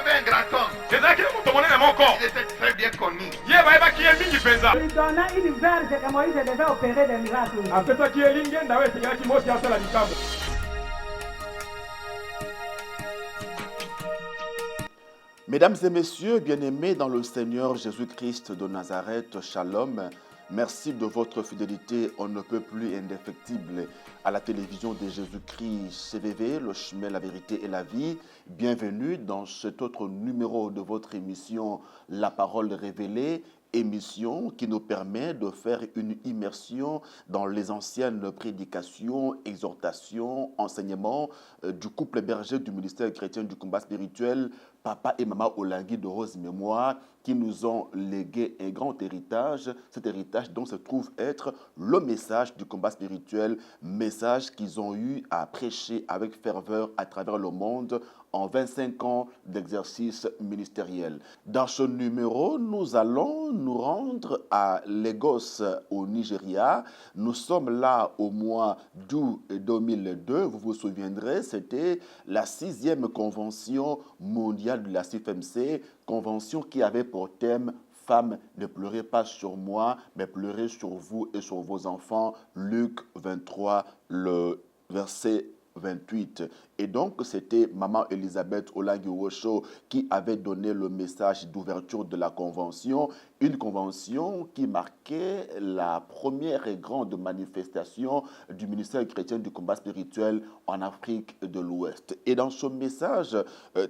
avait un grand homme. Il Il était très bien connu. Il donna une verge que Moïse devait opérer des miracles. Mesdames et messieurs, bien-aimés dans le Seigneur Jésus-Christ de Nazareth, Shalom. Merci de votre fidélité, on ne peut plus indéfectible à la télévision de Jésus-Christ CVV, le chemin, la vérité et la vie. Bienvenue dans cet autre numéro de votre émission La Parole Révélée, émission qui nous permet de faire une immersion dans les anciennes prédications, exhortations, enseignements du couple berger du ministère chrétien du combat spirituel, Papa et Maman Olangui de Rose Mémoire, qui nous ont légué un grand héritage, cet héritage dont se trouve être le message du combat spirituel, message qu'ils ont eu à prêcher avec ferveur à travers le monde en 25 ans d'exercice ministériel. Dans ce numéro, nous allons nous rendre à Lagos, au Nigeria. Nous sommes là au mois d'août 2002. Vous vous souviendrez, c'était la 6e convention mondiale de la CFMC, convention qui avait pour thème « Femmes, ne pleurez pas sur moi, mais pleurez sur vous et sur vos enfants ». Luc 23, le verset 28. Et donc, c'était Maman Elisabeth Olangui Osho qui avait donné le message d'ouverture de la convention, une convention qui marquait la première et grande manifestation du ministère chrétien du combat spirituel en Afrique de l'Ouest. Et dans ce message,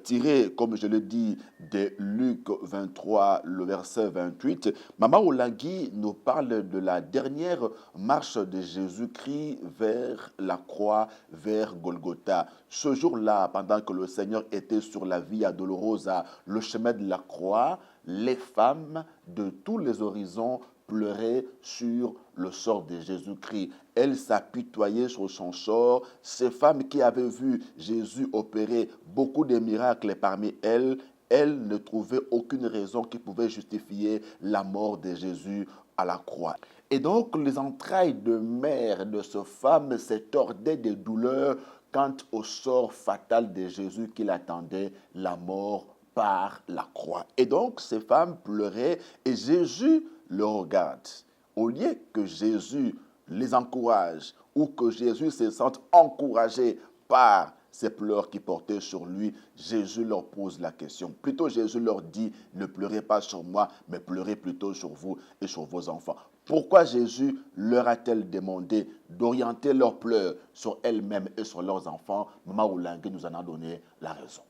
tiré, comme je le dis, de Luc 23, le verset 28, Maman Olangui nous parle de la dernière marche de Jésus-Christ vers la croix, vers Golgotha. Ce jour-là, pendant que le Seigneur était sur la Via Dolorosa, le chemin de la croix, les femmes de tous les horizons pleuraient sur le sort de Jésus-Christ. Elles s'apitoyaient sur son sort. Ces femmes qui avaient vu Jésus opérer beaucoup de miracles parmi elles, elles ne trouvaient aucune raison qui pouvait justifier la mort de Jésus à la croix. Et donc, les entrailles de mère de ces femmes se tordaient de douleur quant au sort fatal de Jésus qui l'attendait, la mort par la croix. Et donc, ces femmes pleuraient et Jésus le regarde. Au lieu que Jésus les encourage ou que Jésus se sente encouragé par ces pleurs qui portaient sur lui, Jésus leur pose la question. Plutôt, Jésus leur dit, ne pleurez pas sur moi, mais pleurez plutôt sur vous et sur vos enfants. Pourquoi Jésus leur a-t-il demandé d'orienter leurs pleurs sur elles-mêmes et sur leurs enfants? Maman Olangui nous en a donné la raison.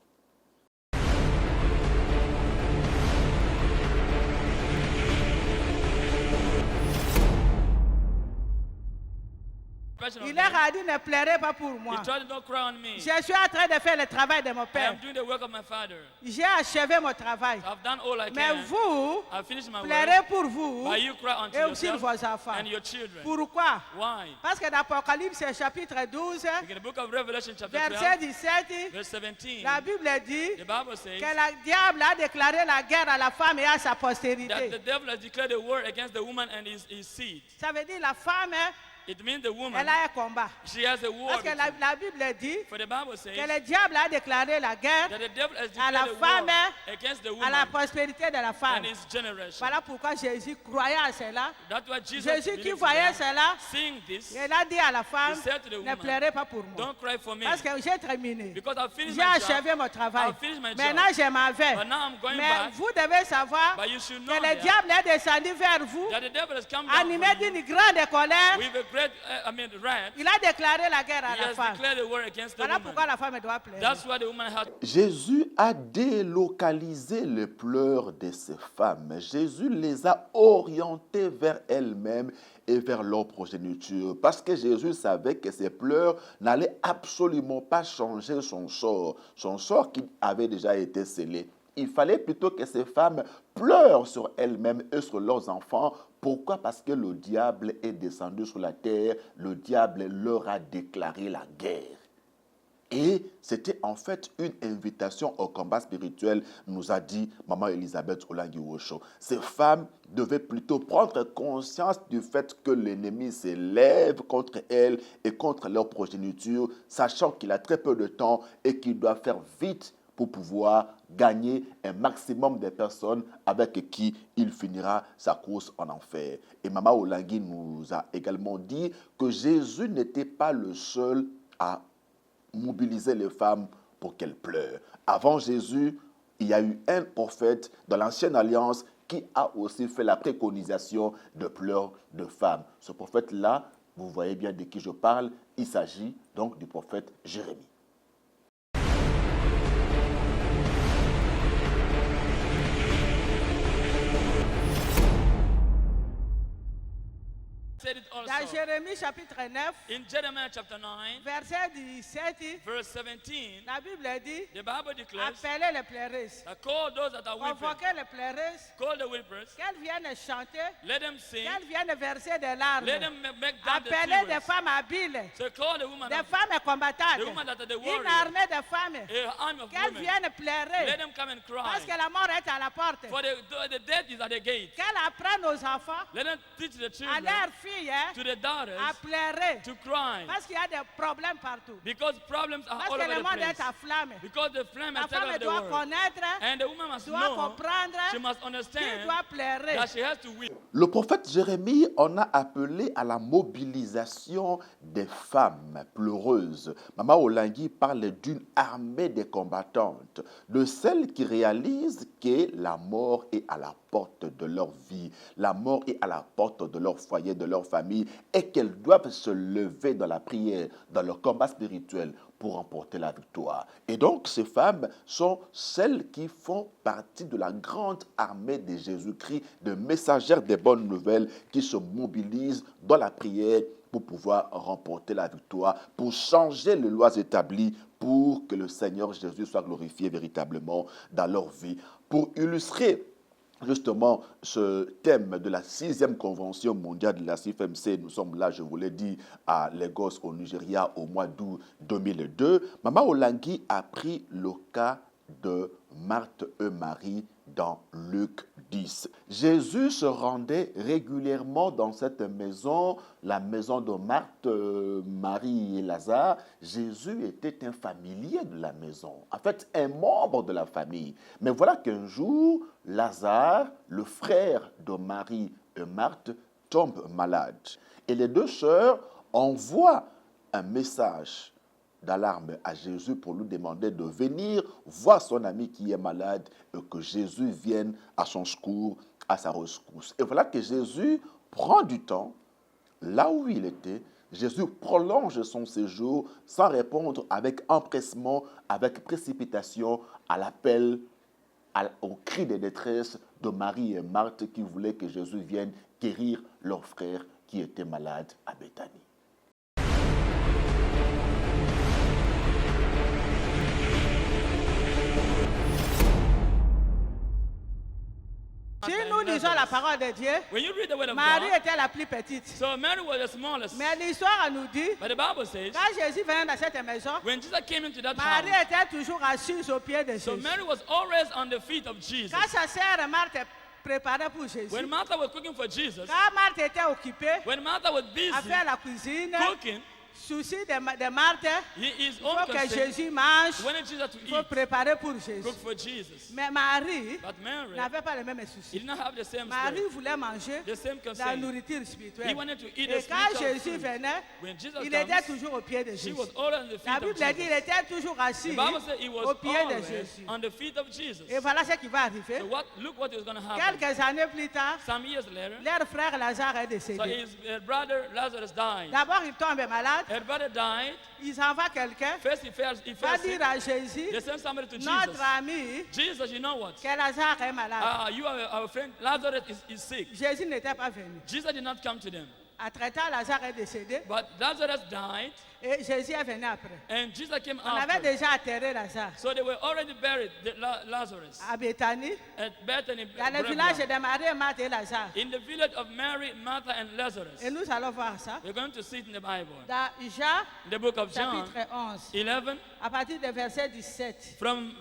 Il leur a dit ne pleurez pas pour moi. Je suis en train de faire le travail de mon père. J'ai achevé mon travail. Mais vous, pleurez pour vous et aussi vos enfants. Pourquoi? Parce que dans l'Apocalypse chapitre 12, verset 17, la Bible dit que le diable a déclaré la guerre à la femme et à sa postérité. Ça veut dire la femme, elle a un combat. Parce que la Bible dit que le diable a déclaré la guerre à la femme, à la prospérité de la femme. Voilà pourquoi Jésus croyait à cela. Jésus qui voyait cela, il a dit à la femme, ne pleurez pas pour moi. Parce que j'ai terminé. J'ai achevé mon travail. Maintenant, je m'en vais. Mais vous devez savoir que le diable est descendu vers vous, animé d'une grande colère. Il a déclaré la guerre à la femme. Voilà pourquoi la femme doit pleurer. Jésus a délocalisé les pleurs de ces femmes. Jésus les a orientées vers elles-mêmes et vers leur progéniture. Parce que Jésus savait que ces pleurs n'allaient absolument pas changer son sort qui avait déjà été scellé. Il fallait plutôt que ces femmes pleurent sur elles-mêmes et sur leurs enfants. Pourquoi? Parce que le diable est descendu sur la terre. Le diable leur a déclaré la guerre. Et c'était en fait une invitation au combat spirituel, nous a dit Maman Elisabeth Olangui Osho. Ces femmes devaient plutôt prendre conscience du fait que l'ennemi s'élève contre elles et contre leur progéniture, sachant qu'il a très peu de temps et qu'il doit faire vite pour pouvoir gagner un maximum de personnes avec qui il finira sa course en enfer. Et Mama Olangui nous a également dit que Jésus n'était pas le seul à mobiliser les femmes pour qu'elles pleurent. Avant Jésus, il y a eu un prophète dans l'Ancienne Alliance qui a aussi fait la préconisation de pleurs de femmes. Ce prophète-là, vous voyez bien de qui je parle, il s'agit donc du prophète Jérémie. Dans Jérémie chapitre 9, in Jeremiah chapter 9, verset 17, verse 17, la Bible dit, the Bible declares, appelez les pleureuses, call those that are weeping, convoquez les pleureuses, call the weepers, qu'elles viennent chanter, let them sing, qu'elles viennent verser des larmes, let them make down the appelez des tears. femmes habiles, So call the woman, des femmes combattantes, the woman that are the une warrior, armée de femmes, a army of qu'elles women, viennent pleurer, let them come and parce cry, que la mort est à la porte, for the death is at the gate. qu'elles apprennent aux enfants, Let them teach the à children, leurs filles, to the daughters, à pleurer, to cry, parce qu'il y a des problèmes partout, because problems are parce all que over le the monde place. est afflammé. Because the flame La has taken femme over the doit world. connaître, And the woman must doit know, comprendre she must qu'il understand doit pleurer. that she has to weep. Le prophète Jérémie en a appelé à la mobilisation des femmes pleureuses. Mama Olangui parle d'une armée de combattantes, de celles qui réalisent que la mort est à la porte de leur vie, la mort est à la porte de leur foyer, de leur famille, et qu'elles doivent se lever dans la prière, dans le combat spirituel pour remporter la victoire. Et donc, ces femmes sont celles qui font partie de la grande armée de Jésus-Christ, de messagères des bonnes nouvelles qui se mobilisent dans la prière pour pouvoir remporter la victoire, pour changer les lois établies, pour que le Seigneur Jésus soit glorifié véritablement dans leur vie. Pour illustrer justement ce thème de la 6e convention mondiale de la CIFMC, nous sommes là, je vous l'ai dit, à Lagos, au Nigeria, au mois d'août 2002. Mama Olangui a pris le cas de Marthe et Marie dans Luc 10. Jésus se rendait régulièrement dans cette maison, la maison de Marthe, Marie et Lazare. Jésus était un familier de la maison, en fait un membre de la famille. Mais voilà qu'un jour, Lazare, le frère de Marie et Marthe, tombe malade. Et les deux sœurs envoient un message d'alarme à Jésus pour lui demander de venir voir son ami qui est malade et que Jésus vienne à son secours, à sa rescousse. Et voilà que Jésus prend du temps, là où il était, Jésus prolonge son séjour sans répondre avec empressement, avec précipitation à l'appel, au cri de détresse de Marie et Marthe qui voulaient que Jésus vienne guérir leur frère qui était malade à Béthanie. Si nous lisons la parole de Dieu, When you read the word of Marie God, était la plus petite. so Mary was the smallest. Mais l'histoire nous dit, But the Bible says, quand Jésus venait dans cette maison, when Jesus came into that Marie house, était toujours assise au pied de so Jésus. Mary was always on the feet of Jesus. Quand sa sœur Marthe préparait pour Jésus, When Martha was cooking for Jesus, quand Marthe était occupée when Martha was à busy faire la cuisine, cooking, souci de Marthe, his il own faut que concern, Jésus mange, he wanted Jesus to il faut eat, préparer pour Jésus. cook for Jesus. Mais Marie But Mary, n'avait pas les mêmes he soucis. did not have the same Marie spirit, voulait manger the same la concern. nourriture He spirituelle. wanted to eat the Et quand spiritual Jésus food. venait, When Jesus il était comes, toujours au pied de she Jésus. was always on the La feet Bible of dit qu'il Jesus. était toujours assis The Bible said he was au pied de always Jésus. on the feet of Jesus. Et voilà ce qui va arriver. So look what is going to happen. Quelques années plus tard, Some years later, leur frère Lazare est so décédé. his brother Lazarus died. D'abord, il tombe malade. Her brother died. Ils envoient quelqu'un. First he Va fell sick. dire à Jésus, They sent somebody to Jesus. notre ami, Jesus, you know what? que Lazare est malade. You are our friend. Lazarus is sick. Jésus n'était pas venu. Jesus did not come to them. Entre-temps, Lazare est décédé But Lazarus died, et Jésus est venu après. and Jesus came On avait after. déjà enterré Lazare So they were already buried, Lazarus, à Béthanie, at Bethany. dans le village de Marie, Marthe et Lazare. In the village of Mary, Martha, and Lazarus. Et nous allons voir ça We're going to see it in the Bible. dans Jean, In the book of John, chapitre 11, 11, à partir du verset 17. from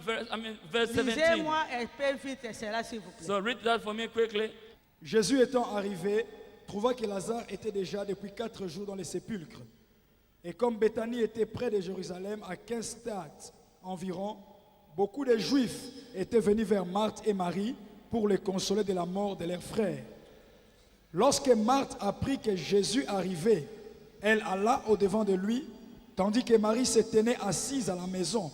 verse 17. Lisez-moi un peu vite cela, s'il vous plaît. So read that for me quickly. Jésus étant arrivé, trouva que Lazare était déjà depuis 4 jours dans les sépulcres. Et comme Béthanie était près de Jérusalem, à 15 stades environ, beaucoup de Juifs étaient venus vers Marthe et Marie pour les consoler de la mort de leur frère. Lorsque Marthe apprit que Jésus arrivait, elle alla au-devant de lui, tandis que Marie se tenait assise à la maison.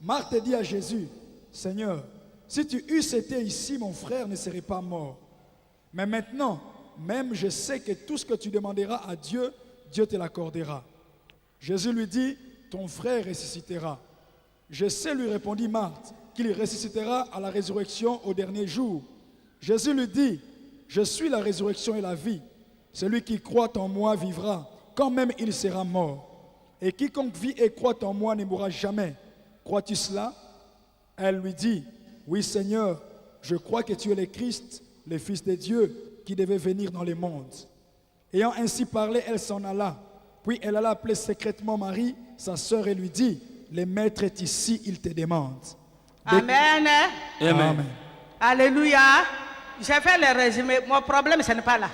Marthe dit à Jésus, « Seigneur, si tu eusses été ici, mon frère ne serait pas mort. Mais maintenant, même je sais que tout ce que tu demanderas à Dieu, Dieu te l'accordera. » Jésus lui dit, « Ton frère ressuscitera. » Je sais, lui répondit Marthe, qu'il ressuscitera à la résurrection au dernier jour. Jésus lui dit, « Je suis la résurrection et la vie. Celui qui croit en moi vivra, quand même il sera mort. Et quiconque vit et croit en moi ne mourra jamais. Crois-tu cela? » Elle lui dit, « Oui Seigneur, je crois que tu es le Christ, le Fils de Dieu, qui devait venir dans le monde. » Ayant ainsi parlé, elle s'en alla. Puis elle alla appeler secrètement Marie, sa sœur, et lui dit, « Le Maître est ici, il te demande. » Amen. Amen. Alléluia. J'ai fait le résumé. Mon problème, ce n'est pas là.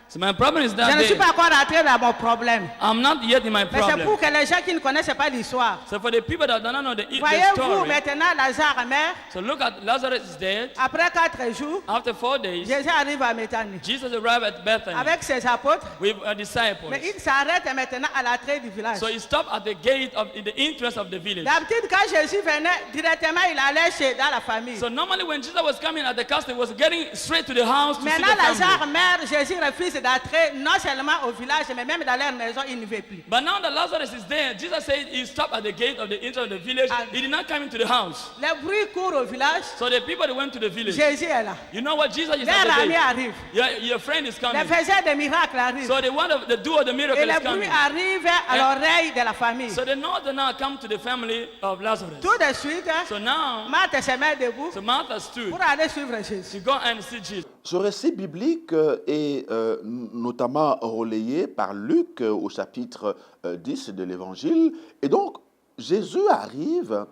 So my problem is Je that ne suis pas encore rentré dans mon problème. I'm not yet in my Mais c'est pour problem. que les gens qui ne connaissent pas l'histoire. So for the people that do not know the Voyez-vous story, maintenant Lazare meurt. so look at Lazarus is dead. Après 4 jours, After 4 days, Jésus arrive à Bethanie Jesus arrived at Bethany avec ses apôtres. with a disciple. Mais il s'arrête maintenant à l'entrée du village. So he stopped at the gate of in the entrance of the village. D'habitude, quand Jésus venait directement, il allait dans la famille. So normally when Jesus was coming at the castle, he was getting straight to the house to see Maintenant, the Lazare family. meurt. Jésus refuse d'entrer non seulement au village, mais même dans leur maison, il ne veut plus. But now that Lazarus is there, Jesus said he stopped at the gate of the entrance of the village. He did not come into the house. Les bruits courent au village. So the people that went to the village, Jésus est là. you know what Jesus is Leur at the ami gate. arrive. Your friend is Les coming. faiseurs de miracles arrivent. So the doer of the miracle Et les is bruits coming. arrivent à l'oreille de la famille. So the northern now come to the family of Lazarus. Tout de suite, So now, Marthe se met debout so Martha stood pour aller suivre Jésus. to go and see Jesus. Ce récit biblique est notamment relayé par Luc au chapitre 10 de l'Évangile. Et donc, Jésus arrive,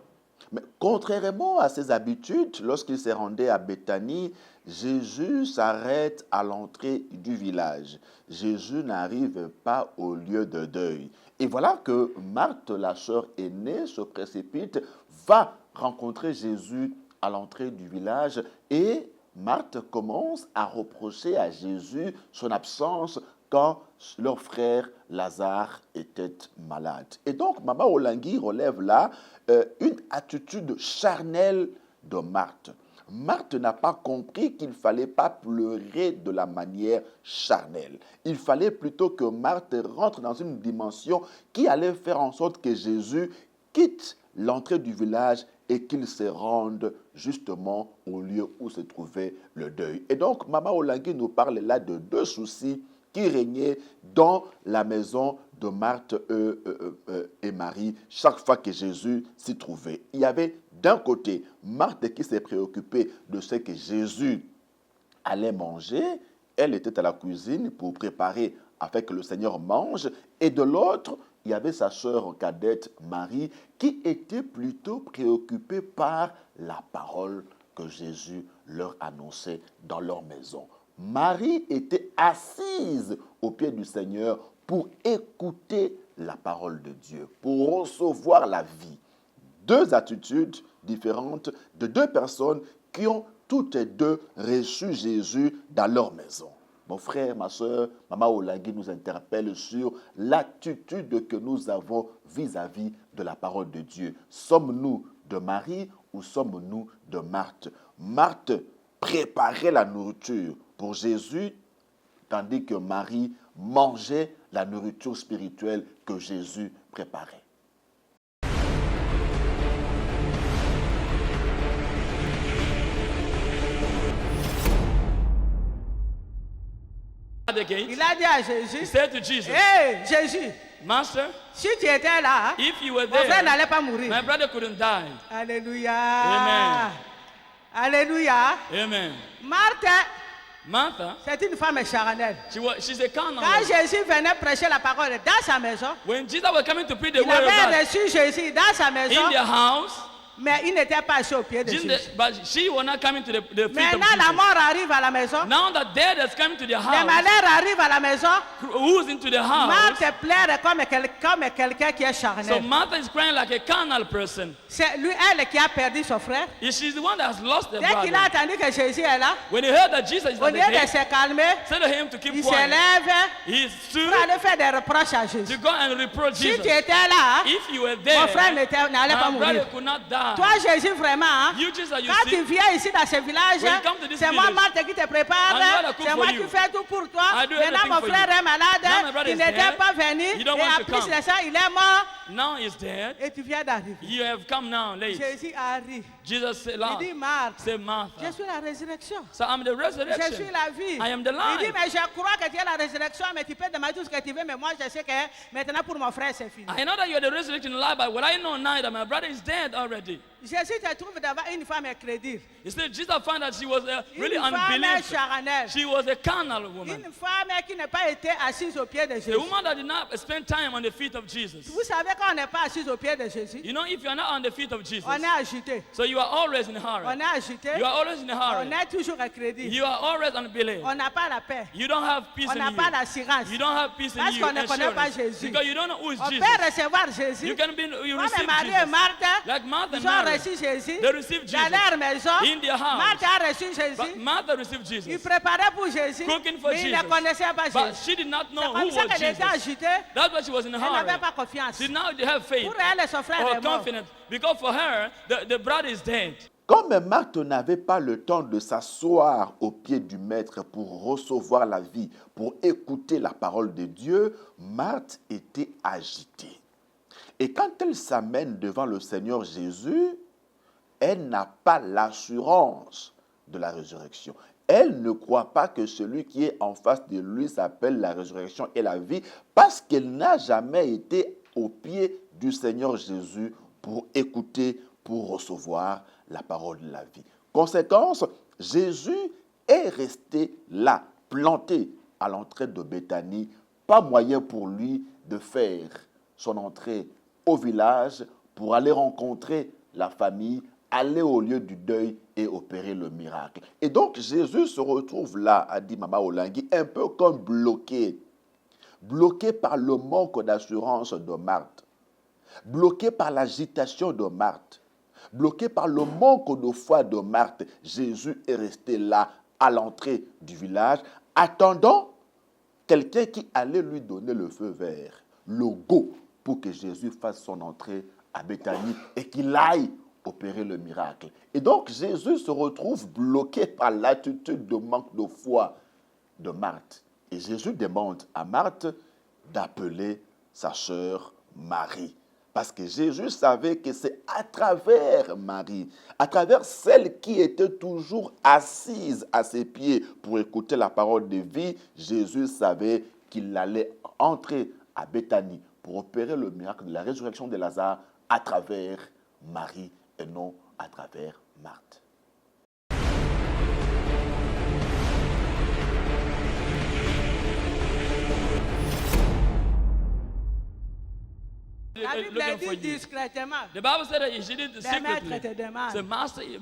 mais contrairement à ses habitudes, lorsqu'il se rendait à Béthanie, Jésus s'arrête à l'entrée du village. Jésus n'arrive pas au lieu de deuil. Et voilà que Marthe, la sœur aînée, se précipite, va rencontrer Jésus à l'entrée du village et Marthe commence à reprocher à Jésus son absence quand leur frère Lazare était malade. Et donc, Maman Olangui relève là une attitude charnelle de Marthe. Marthe n'a pas compris qu'il ne fallait pas pleurer de la manière charnelle. Il fallait plutôt que Marthe rentre dans une dimension qui allait faire en sorte que Jésus quitte l'entrée du village et qu'il se rende justement au lieu où se trouvait le deuil. Et donc, Maman Olangui nous parle là de 2 soucis qui régnaient dans la maison de Marthe et Marie chaque fois que Jésus s'y trouvait. Il y avait d'un côté Marthe qui s'est préoccupée de ce que Jésus allait manger. Elle était à la cuisine pour préparer afin que le Seigneur mange. Et de l'autre, il y avait sa sœur cadette Marie qui était plutôt préoccupée par la parole que Jésus leur annonçait dans leur maison. Marie était assise aux pieds du Seigneur pour écouter la parole de Dieu, pour recevoir la vie. 2 attitudes différentes de 2 personnes qui ont toutes et 2 reçu Jésus dans leur maison. Mon frère, ma soeur, Maman Olangui nous interpelle sur l'attitude que nous avons vis-à-vis de la parole de Dieu. Sommes-nous de Marie ou sommes-nous de Marthe? Marthe préparait la nourriture pour Jésus, tandis que Marie mangeait la nourriture spirituelle que Jésus préparait. Il a dit à Jésus, He said to Jesus, hey, Jésus, Master, si tu étais là, if you were mon frère there, n'allait pas mourir. my brother couldn't die. Alléluia. Amen. Alléluia. Amen. Martha, c'est une femme charnelle. She's a carnal. Quand Jésus venait prêcher la parole dans sa maison, When Jesus was coming to preach the il word of avait God reçu Jésus dans sa maison. in their house, Mais il n'était pas assis au pied de Jésus. But she was not coming to the feet of Maintenant, la Jesus. mort arrive à la maison. Now that death has come to the Les house, malheurs arrivent à la maison. who's into the house? Marthe pleure comme quelqu'un qui est So charnel. Martha is crying like a carnal person. C'est lui, elle qui a perdu son frère. She's the one that has lost the Dès qu'il a brother. entendu que Jésus est là, When he heard that Jesus is au at lieu the de gate, se calmer, said to him to keep il quiet. s'élève He stood pour aller faire des reproches à Jésus. to go and reproach Si Jesus. tu étais là, If you were mon frère there, n'allait pas my brother mourir. could not die. Toi, Jésus, vraiment, hein, You Jesus, you quand tu see, viens ici dans ce village, When you come to this c'est moi, village, Marthe, qui te prépare. I'm the one that cook C'est for moi you. qui fais tout pour toi. I do Maintenant, everything mon for frère you. est malade. Now my brother Il is n'était dead. pas venu. You don't Et want en to plus come. de ça, il est mort. now he's dead. Et tu viens d'arriver. You have come now late. Jésus arrive. Jesus said, Il Lord, dit, Marthe, say Martha. je suis la résurrection. So I'm the Je suis resurrection. la vie. I am the Il dit, life. mais je crois que tu es la résurrection, mais tu peux demander tout ce que tu veux, mais moi je sais que maintenant pour mon frère c'est fini. I know that you're the resurrection and life, but what I know now that my brother is dead already. Jésus te trouve d'avoir une femme incrédule. You see, Jesus found that she was really Une femme unbelievable. charnelle. She was a carnal woman. Une femme qui n'a pas été assise au pied de A Jésus. woman that did not spend time on the feet of Jesus. Vous savez quand on n'est pas assis au pied de Jésus, You know, if you're not on the feet of Jesus, on est agité. so you are always in a hurry. On est agité. You are always in a On hurry. est toujours incrédule. You are always unbelieving. On n'a pas la paix. You don't have peace On in n'a you. pas l'assurance. You don't have peace in Parce you. qu'on ne connaît pas Assurance. Jésus. Because you don't know who is On Jesus. peut recevoir Jésus. You can be, you Comme receive Marie et Jesus. Marthe, Like Martha ils and ont Mary. reçu Jésus They received dans Jesus leur maison. in their house. Marthe a reçu But Jésus. Martha received Il Jesus. préparait pour Jésus, Cooking for mais il ne Jesus. connaissait pas But Jésus. she did not C'est know comme who ça was qu'elle était Jesus. agitée. That's why she was in a Elle n'avait hurry. pas confiance. She now they have faith Pour elle, son frère or est mort. confidence. Because for her, the brother is dead. Comme Marthe n'avait pas le temps de s'asseoir au pied du Maître pour recevoir la vie, pour écouter la parole de Dieu, Marthe était agitée. Et quand elle s'amène devant le Seigneur Jésus, elle n'a pas l'assurance de la résurrection. Elle ne croit pas que celui qui est en face de lui s'appelle la résurrection et la vie parce qu'elle n'a jamais été au pied du Seigneur Jésus pour écouter, pour recevoir la parole de la vie. Conséquence, Jésus est resté là, planté à l'entrée de Béthanie, pas moyen pour lui de faire son entrée au village pour aller rencontrer la famille, aller au lieu du deuil et opérer le miracle. Et donc Jésus se retrouve là, a dit Mama Olangui, un peu comme bloqué par le manque d'assurance de Marthe, bloqué par l'agitation de Marthe, bloqué par le manque de foi de Marthe. Jésus est resté là à l'entrée du village, attendant quelqu'un qui allait lui donner le feu vert, le go, pour que Jésus fasse son entrée à Béthanie et qu'il aille opérer le miracle. Et donc Jésus se retrouve bloqué par l'attitude de manque de foi de Marthe. Et Jésus demande à Marthe d'appeler sa sœur Marie. Parce que Jésus savait que c'est à travers Marie, à travers celle qui était toujours assise à ses pieds pour écouter la parole de vie, Jésus savait qu'il allait entrer à Béthanie pour opérer le miracle de la résurrection de Lazare à travers Marie et non à travers Marthe. La Bible dit discrètement. The Bible said that she did it Le maître te secretly. demande.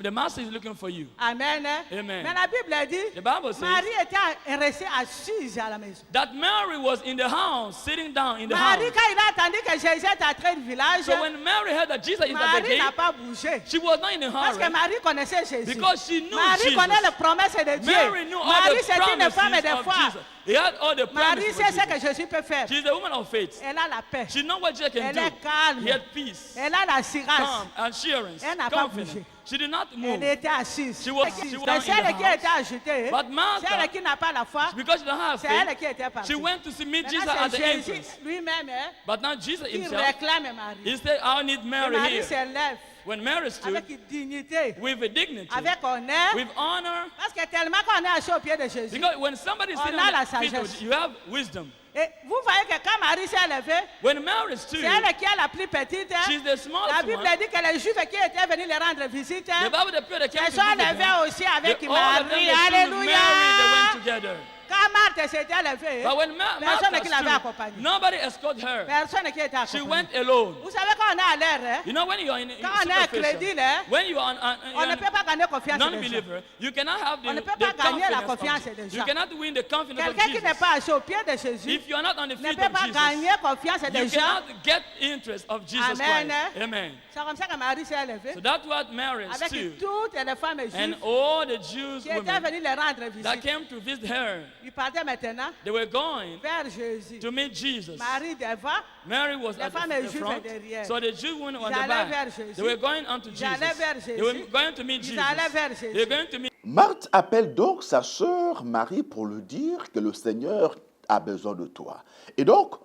The master is looking for you. Amen. Amen. Mais la Bible dit, The Bible says Marie était restée assise à la maison. that Mary was in the house, sitting down in the Marie, house. quand il a attendu que Jésus est entré du village, So when Mary heard that Jesus is at the Marie n'a gate, pas bougé. she was not in a Parce que hurry Marie connaissait Jésus. because she knew Marie Jesus. connaît les promesses de Dieu. Mary knew all Marie, the c'est une femme promises de of foi. Jesus. He had all the Marie promises sait of ce que Jesus. Jésus peut faire. She's a woman of faith. Elle a la paix. She knows what Jesus can Elle do. est calme. He had peace, Elle a l'assurance. calm, assurance, Elle n'a pas confidence. bougé. She did not move Elle était assise. She was C'est down in celle the qui house. était ajoutée. But Martha, Celle qui n'a pas la foi. because she don't have C'est elle faith. qui était partie. She went to meet Jesus Maintenant, at the c'est Jésus entrance. lui-même But now Jesus qui himself, réclame Marie. he said, I need Et Mary Marie here. s'élève When Mary stood avec dignité, with a dignity, avec honneur. with honor, Parce que tellement qu'on est assis au pied de Jésus. because when somebody is On sitting a on la the feet of sagesse. you have wisdom. Et vous voyez que quand Marie s'est levée, When Mary stood, c'est elle qui est la plus petite. she's the La smallest Bible one. dit que les Juifs qui étaient venus les rendre visite, The Bible, the people that came se to sont visit them, levés aussi avec all of them, Marie. they stood with Alléluia. Mary, they went together. Quand Marthe s'était levée, But when personne qui l'avait Martha accompagnée. stood, nobody escorted her. Personne qui était She accompagnée. went alone. Vous savez quand on est à l'air, You know, when you are in quand on est à crédit, là, when you are on ne peut pas gagner confiance des gens. non-believer, you cannot have On ne the peut pas gagner la confidence confiance of des Jesus. gens. You cannot win the confidence of Quelqu'un qui n'est Jesus. pas assis au pied de Jésus If you are not on the ne feet peut of pas gagner Jesus, confiance des you gens. cannot get interest of Jesus Amen. Christ. Amen. C'est comme ça que Marie s'est levée So that's what Mary avec stood. toutes les femmes And juives all the Jews qui étaient women venues les rendre that visite. came to visit her, Ils partaient maintenant they were going vers Jésus. to meet Jesus. Marie devant, Mary was les at femmes the juives front, derrière. so the Jews went on Ils the allaient back. vers Jésus. They were going on to Ils allaient vers Jesus. They Jésus. were going to meet Ils Jesus. allaient vers They were Jésus. going to meet. Marthe appelle donc sa sœur Marie pour lui dire que le Seigneur a besoin de toi. Et donc,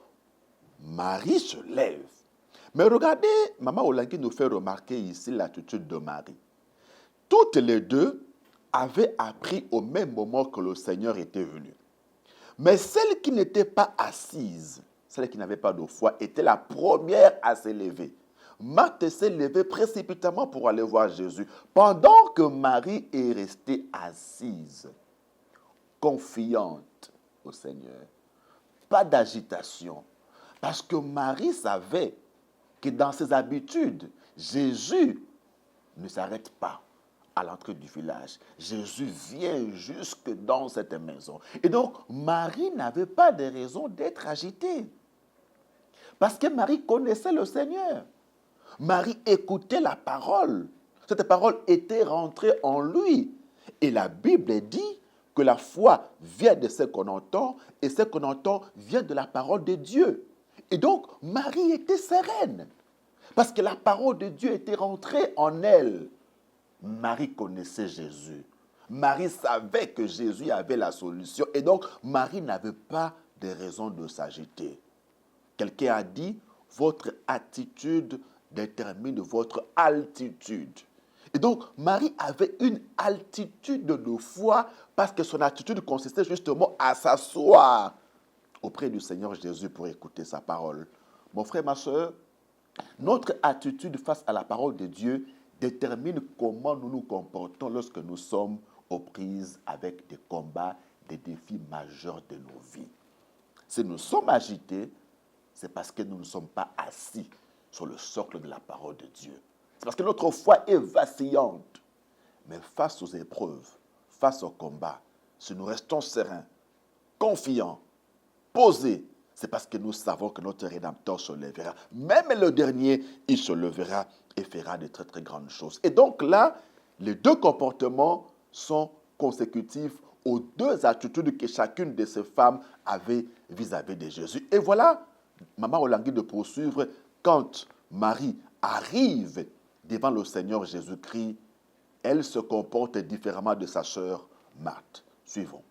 Marie se lève. Mais regardez, Maman Olangi nous fait remarquer ici l'attitude de Marie. Toutes les deux avaient appris au même moment que le Seigneur était venu. Mais celle qui n'était pas assise, celle qui n'avait pas de foi, était la première à se lever. Marthe s'est levée précipitamment pour aller voir Jésus, pendant que Marie est restée assise, confiante au Seigneur. Pas d'agitation. Parce que Marie savait que dans ses habitudes, Jésus ne s'arrête pas à l'entrée du village. Jésus vient jusque dans cette maison. Et donc, Marie n'avait pas de raison d'être agitée. Parce que Marie connaissait le Seigneur. Marie écoutait la parole. Cette parole était rentrée en lui. Et la Bible dit que la foi vient de ce qu'on entend, et ce qu'on entend vient de la parole de Dieu. Et donc, Marie était sereine, parce que la parole de Dieu était rentrée en elle. Marie connaissait Jésus. Marie savait que Jésus avait la solution. Et donc, Marie n'avait pas de raison de s'agiter. Quelqu'un a dit, votre attitude détermine votre altitude. Et donc, Marie avait une altitude de foi parce que son attitude consistait justement à s'asseoir auprès du Seigneur Jésus pour écouter sa parole. Mon frère, ma soeur, notre attitude face à la parole de Dieu détermine comment nous nous comportons lorsque nous sommes aux prises avec des combats, des défis majeurs de nos vies. Si nous sommes agités, c'est parce que nous ne sommes pas assis sur le socle de la parole de Dieu. C'est parce que notre foi est vacillante. Mais face aux épreuves, face au combat, si nous restons sereins, confiants, posés, c'est parce que nous savons que notre Rédempteur se lèvera. Même le dernier, il se lèvera et fera de très très grandes choses. Et donc là, les deux comportements sont consécutifs aux deux attitudes que chacune de ces femmes avait vis-à-vis de Jésus. Et voilà, Maman Olangi de poursuivre, quand Marie arrive devant le Seigneur Jésus-Christ, elle se comporte différemment de sa sœur Marthe. Suivons.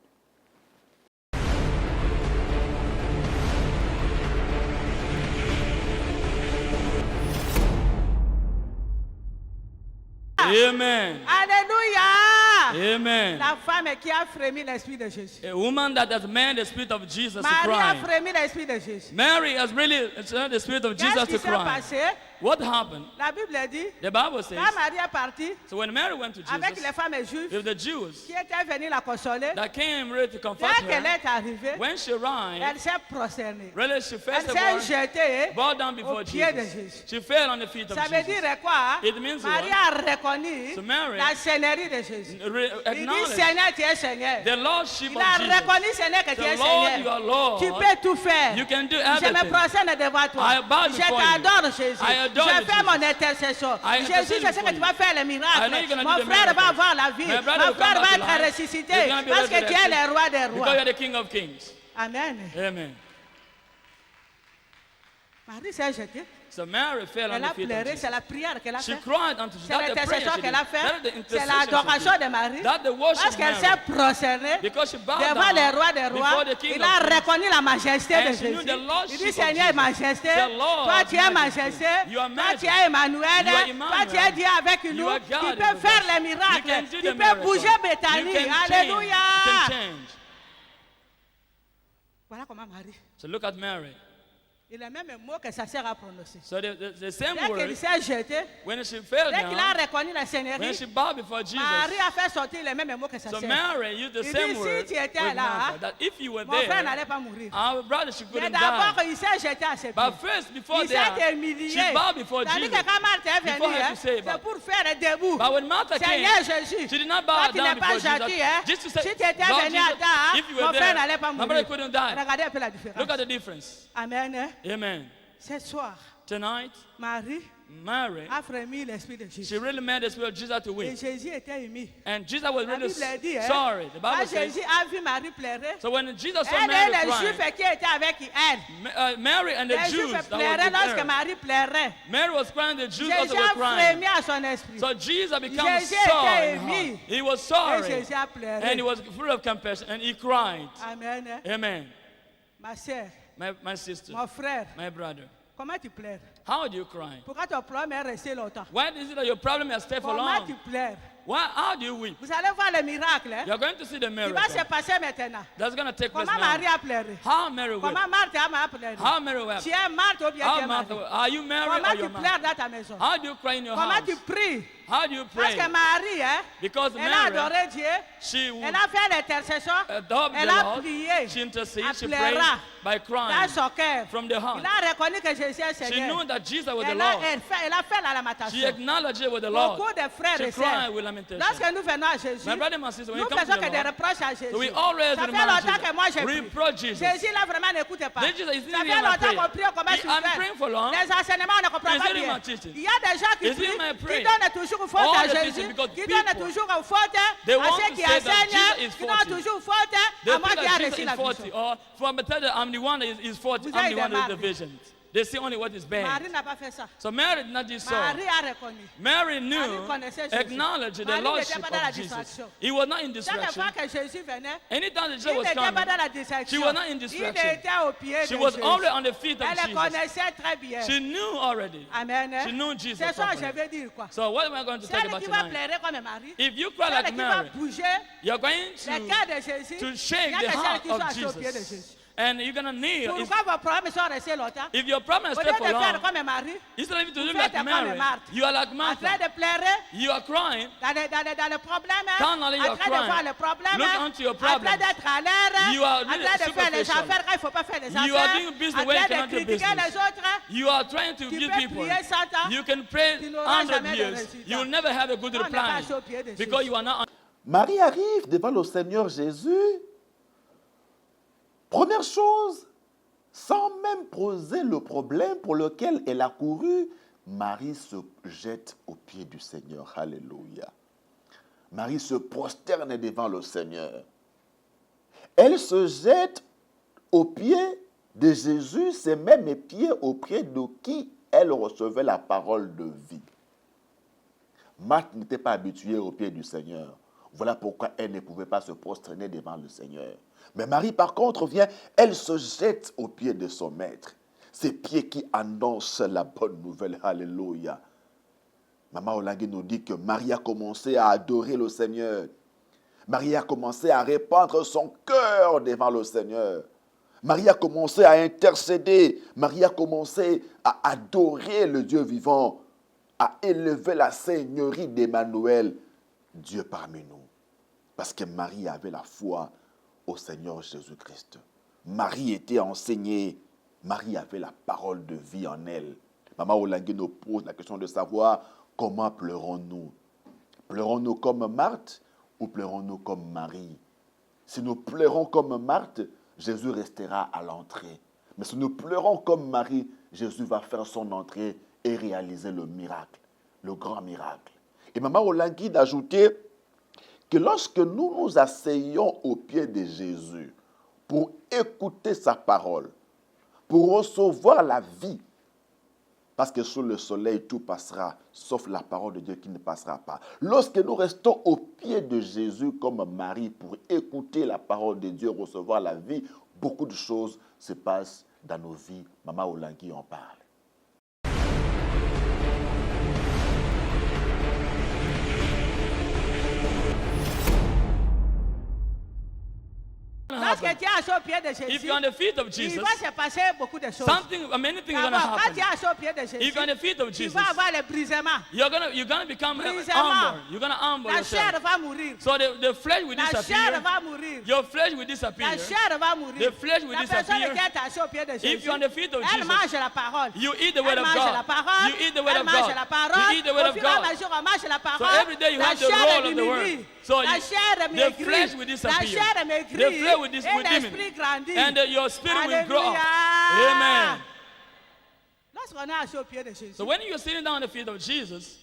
Amen. Alléluia. Amen. La femme qui a frémi l'esprit de Jésus. A woman that has made the spirit of Jesus to Marie a cry. frémi l'esprit de Jésus. Mary has really turned the spirit of Jesus Qu'est-ce to qui s'est cry. passé? What happened? La Bible dit, The Bible says, quand Marie est partie so when Mary went to avec Jesus, les femmes juives with the Jews qui étaient venues la consoler, that came ready to comfort dès qu'elle her, est arrivée, when she arrived, elle s'est prosternée. really she first Elle of all s'est jetée bowed down au before pied de Jesus. Jésus. She fell on the feet of Ça veut Jesus. dire quoi? It means Marie what? a reconnu So Mary la seigneurie de Jésus. Il dit, Acknowledge Seigneur, tu es Seigneur. the Lordship Il of a Jesus. reconnu, Seigneur, que tu es The Lord, Seigneur. you are Lord. Tu peux tout faire. You can do Je me everything. prosterne devant toi. I bow Je before t'adore, you. Jésus. I adore Je you, fais Jesus. mon intercession. I Jésus, intercede je sais for que tu you. vas faire les I know miracles. you're gonna Mon do the frère va miracles. avoir la vie. My brother Mon will come frère back va to être life. ressuscité. He's gonna be Parce que tu es resurrected. le roi des Because rois. you're the King of Kings. Amen. Amen. Marie s'est jetée. So Mary fell on Elle the a feet of pleuré. Jesus. C'est la prière qu'elle a She faite. cried unto Jesus. C'est That's the prayer l'intercession she qu'elle a did. That is the faite. C'est intercession she l'adoration did. de Marie. That's the worship Parce qu'elle of s'est Mary. prosternée Because she bowed devant down les rois des before rois. the King Il of a Kings. reconnu la majesté And de she knew Jésus. the lordship Il dit, of Seigneur, Jesus. majesté, The Lord toi tu es majesty. majesté, You are toi majesty. tu es Emmanuel, You are toi tu es Emmanuel. Dieu avec You nous, are tu God peux with faire us. les You miracles, can do tu the peux miracle. bouger You Béthanie. can change. Alléluia. You can change. Voilà comment Marie. So look at Mary. Il a même un mot que ça sert à prononcer. So the same Dès word, qu'il s'est jeté, when she fell dès qu'il a down, reconnu la Seigneurie, when she bowed before Jesus, Marie a fait sortir les mêmes mots que ça so sert. Mary used the Il same dit, word si tu étais with là, Martha, that if you were mon frère there, n'allait pas mourir. our brother she Mais couldn't d'abord, die. il s'est jeté à ses pieds. But first, before Il that, s'est humilié. she bowed before Tandis Jesus. que quand Marthe est Before venue, her to say, c'est pour faire debout. But when Martha came, Seigneur Jésus, she did not toi bow qui down n'es pas before Jesus. gentil, hein? Just to say, Si tu étais Lord venu à Jesus, temps, if you were mon frère there, n'allait pas my mourir. brother couldn't die. Regardez un peu la différence. Look at the difference. Amen. Hein? Amen. Ce soir, Tonight, Marie Mary, a frémi l'esprit de Jésus. she really made the Spirit of Jesus to Et weep. Jésus était ému. And Jesus was La really Bible dit, hein? sorry. The Quand Bible says, Jésus a vu Marie pleurer, so when Jesus saw elle et Mary les crying, Juifs qui étaient avec elle, Mary and the les Jews Juifs that were pleuraient with lorsque her, Marie pleurait. Mary was crying, the Jews Jésus also were a crying. frémi à son esprit. So Jesus became Jésus sorry. était in ému. heart. He was Et sorry. Jésus a pleuré. And he was full of compassion and he cried. Amen. Hein? Amen. Ma sœur, My sister, mon frère, my brother, comment tu pleures? how do you cry? Pourquoi ton problème est resté longtemps? Why is it that your problem has stayed for Comment long? tu pleures? How do you weep? Vous allez voir le miracle hein, You're going to see the qui miracle. va se passer maintenant. That's going to take place Comment now. Marie a pleuré? How Mary wept? Comment Marthe a pleuré? How Mary wept? Tu es Marthe ou bien tu How es Martha Marie? wept? Are you Mary Comment or tu your Martha? pleures dans ta maison? How do you cry in your Comment house? tu pries? How do you Parce pray? que Marie, hein, Because elle a Mary, adoré Dieu, she elle a fait l'intercession, adored elle the a Lord. prié, She interceded, elle she prayed pleura by dans crying son cœur. from the heart. Il a reconnu que Jésus est She Seigneur. knew that Jesus was the Elle Lord. a fait la She lamentation. acknowledged it with the Lord. Beaucoup de frères She et sœurs, cried with lamentation. lorsque nous venons à Jésus, My brother and my sister, when nous you come to faisons the que des Lord, reproches à Jésus. so we always Ça fait remind longtemps Jesus, que moi j'ai pris. reproach Jesus. Jésus là vraiment n'écoute pas. Then Jesus is Ça not fait hearing my longtemps qu'on prayer. prie, on commence I'm à praying for long. Les enseignements, on ne comprend Is pas it in bien. my teaching? Il y a des gens qui Is it prient, in my qui prayer? donnent toujours faute All à the Jésus, teaching, because qui donnent people, toujours faute they à want ceux to qui say that Jesus enseignent, is qui donnent faulty. toujours faute They à moi think qui a that Jesus reçu is la faulty, vision. or for me tell that I'm the one that is faulty. Vous I'm avez the one des with the marques. vision. They see only what is bad. Marie n'a pas fait ça. So Mary did not do so. Marie a reconnu. Mary knew, Marie connaissait Jésus. acknowledged the Marie lordship n'était pas dans la of Jesus. distraction. He was not in Chaque distraction. fois que Jésus venait, Anytime that Jesus il was n'était pas coming, dans la she distraction. was not in Il distraction. était au pied She de was Jésus. already on the feet of Elle le Jesus. connaissait très bien. She knew already. Amen. She knew Jesus Ce soir, je properly. vais dire quoi? So what am I going to talk Celle about qui va tonight? pleurer comme Marie, If you cry celle like qui va Mary, bouger you're going le cœur de Jésus, to il shake y a the que celles heart qui sont of assis au pied de Jesus. Jésus. And you're going to kneel. Pourquoi vos problèmes sont restés longtemps? If your problem is Au lieu stay de for long, faire comme Marie, instead of you to vous do faites like comme Mary, Marthe. you are like en train Martha. de pleurer You are crying. dans le problème, Quand on est en train crying, de voir le problème, look onto your en train problems. d'être à l'air, You are en train really de faire les superficial. affaires quand il ne faut pas faire les You are affaires, doing business en the way you train cannot de do critiquer business. les autres. You are trying to Tu abuse peux people. prier 100 ans, You can pray tu n'auras 100 jamais de years. résultat. You will never have a good On n'est pas reply assis au pied de because Jésus. you are not. Marie arrive devant le Seigneur Jésus. Première chose, sans même poser le problème pour lequel elle a couru, Marie se jette aux pieds du Seigneur. Alléluia. Marie se prosterne devant le Seigneur. Elle se jette aux pieds de Jésus, ses mêmes pieds aux pieds de qui elle recevait la parole de vie. Marthe n'était pas habituée aux pieds du Seigneur. Voilà pourquoi elle ne pouvait pas se prosterner devant le Seigneur. Mais Marie, par contre, vient, elle se jette aux pieds de son maître. Ces pieds qui annoncent la bonne nouvelle. Alléluia. Maman Olangui nous dit que Marie a commencé à adorer le Seigneur. Marie a commencé à répandre son cœur devant le Seigneur. Marie a commencé à intercéder. Marie a commencé à adorer le Dieu vivant, à élever la seigneurie d'Emmanuel, Dieu parmi nous. Parce que Marie avait la foi au Seigneur Jésus-Christ. Marie était enseignée. Marie avait la parole de vie en elle. Maman Olangui nous pose la question de savoir comment pleurons-nous. Pleurons-nous comme Marthe ou pleurons-nous comme Marie? Si nous pleurons comme Marthe, Jésus restera à l'entrée. Mais si nous pleurons comme Marie, Jésus va faire son entrée et réaliser le miracle, le grand miracle. Et Maman Olangui d'ajouter que lorsque nous nous asseyons au pied de Jésus pour écouter sa parole, pour recevoir la vie, parce que sous le soleil, tout passera, sauf la parole de Dieu qui ne passera pas. Lorsque nous restons au pied de Jésus comme Marie pour écouter la parole de Dieu, recevoir la vie, beaucoup de choses se passent dans nos vies. Maman Olangui en parle. Lorsque tu es assis au pied de If Jésus, you're on the feet of il Jesus, va se passer beaucoup de choses. many things are going to D'abord, quand tu happen. es assis au pied de If Jésus, you're on the feet of tu Jesus, vas avoir les brisements. you're gonna become Brisement. humble. You're gonna humble La chair yourself. va mourir. So the flesh will La chair disappear. va mourir. Your flesh will disappear. La chair va mourir. The flesh will La personne disappear. qui est assise au pied de If Jésus, you're on the feet of elle Jesus, mange la parole. you eat the word Elle of mange la God. parole. You eat the word Elle of mange God. la parole. You eat the word Au of fur et à God. mesure, on mange la So parole. every day you La have the chair role of the word. diminue. So La chair the maigrit. flesh will La disappear. chair The maigrit. flesh will Et l'esprit diminish. grandit. And your spirit will grow up. Alléluia. Amen. Lorsqu'on est assis au pied de Jésus, So when you're sitting down at the feet of Jesus,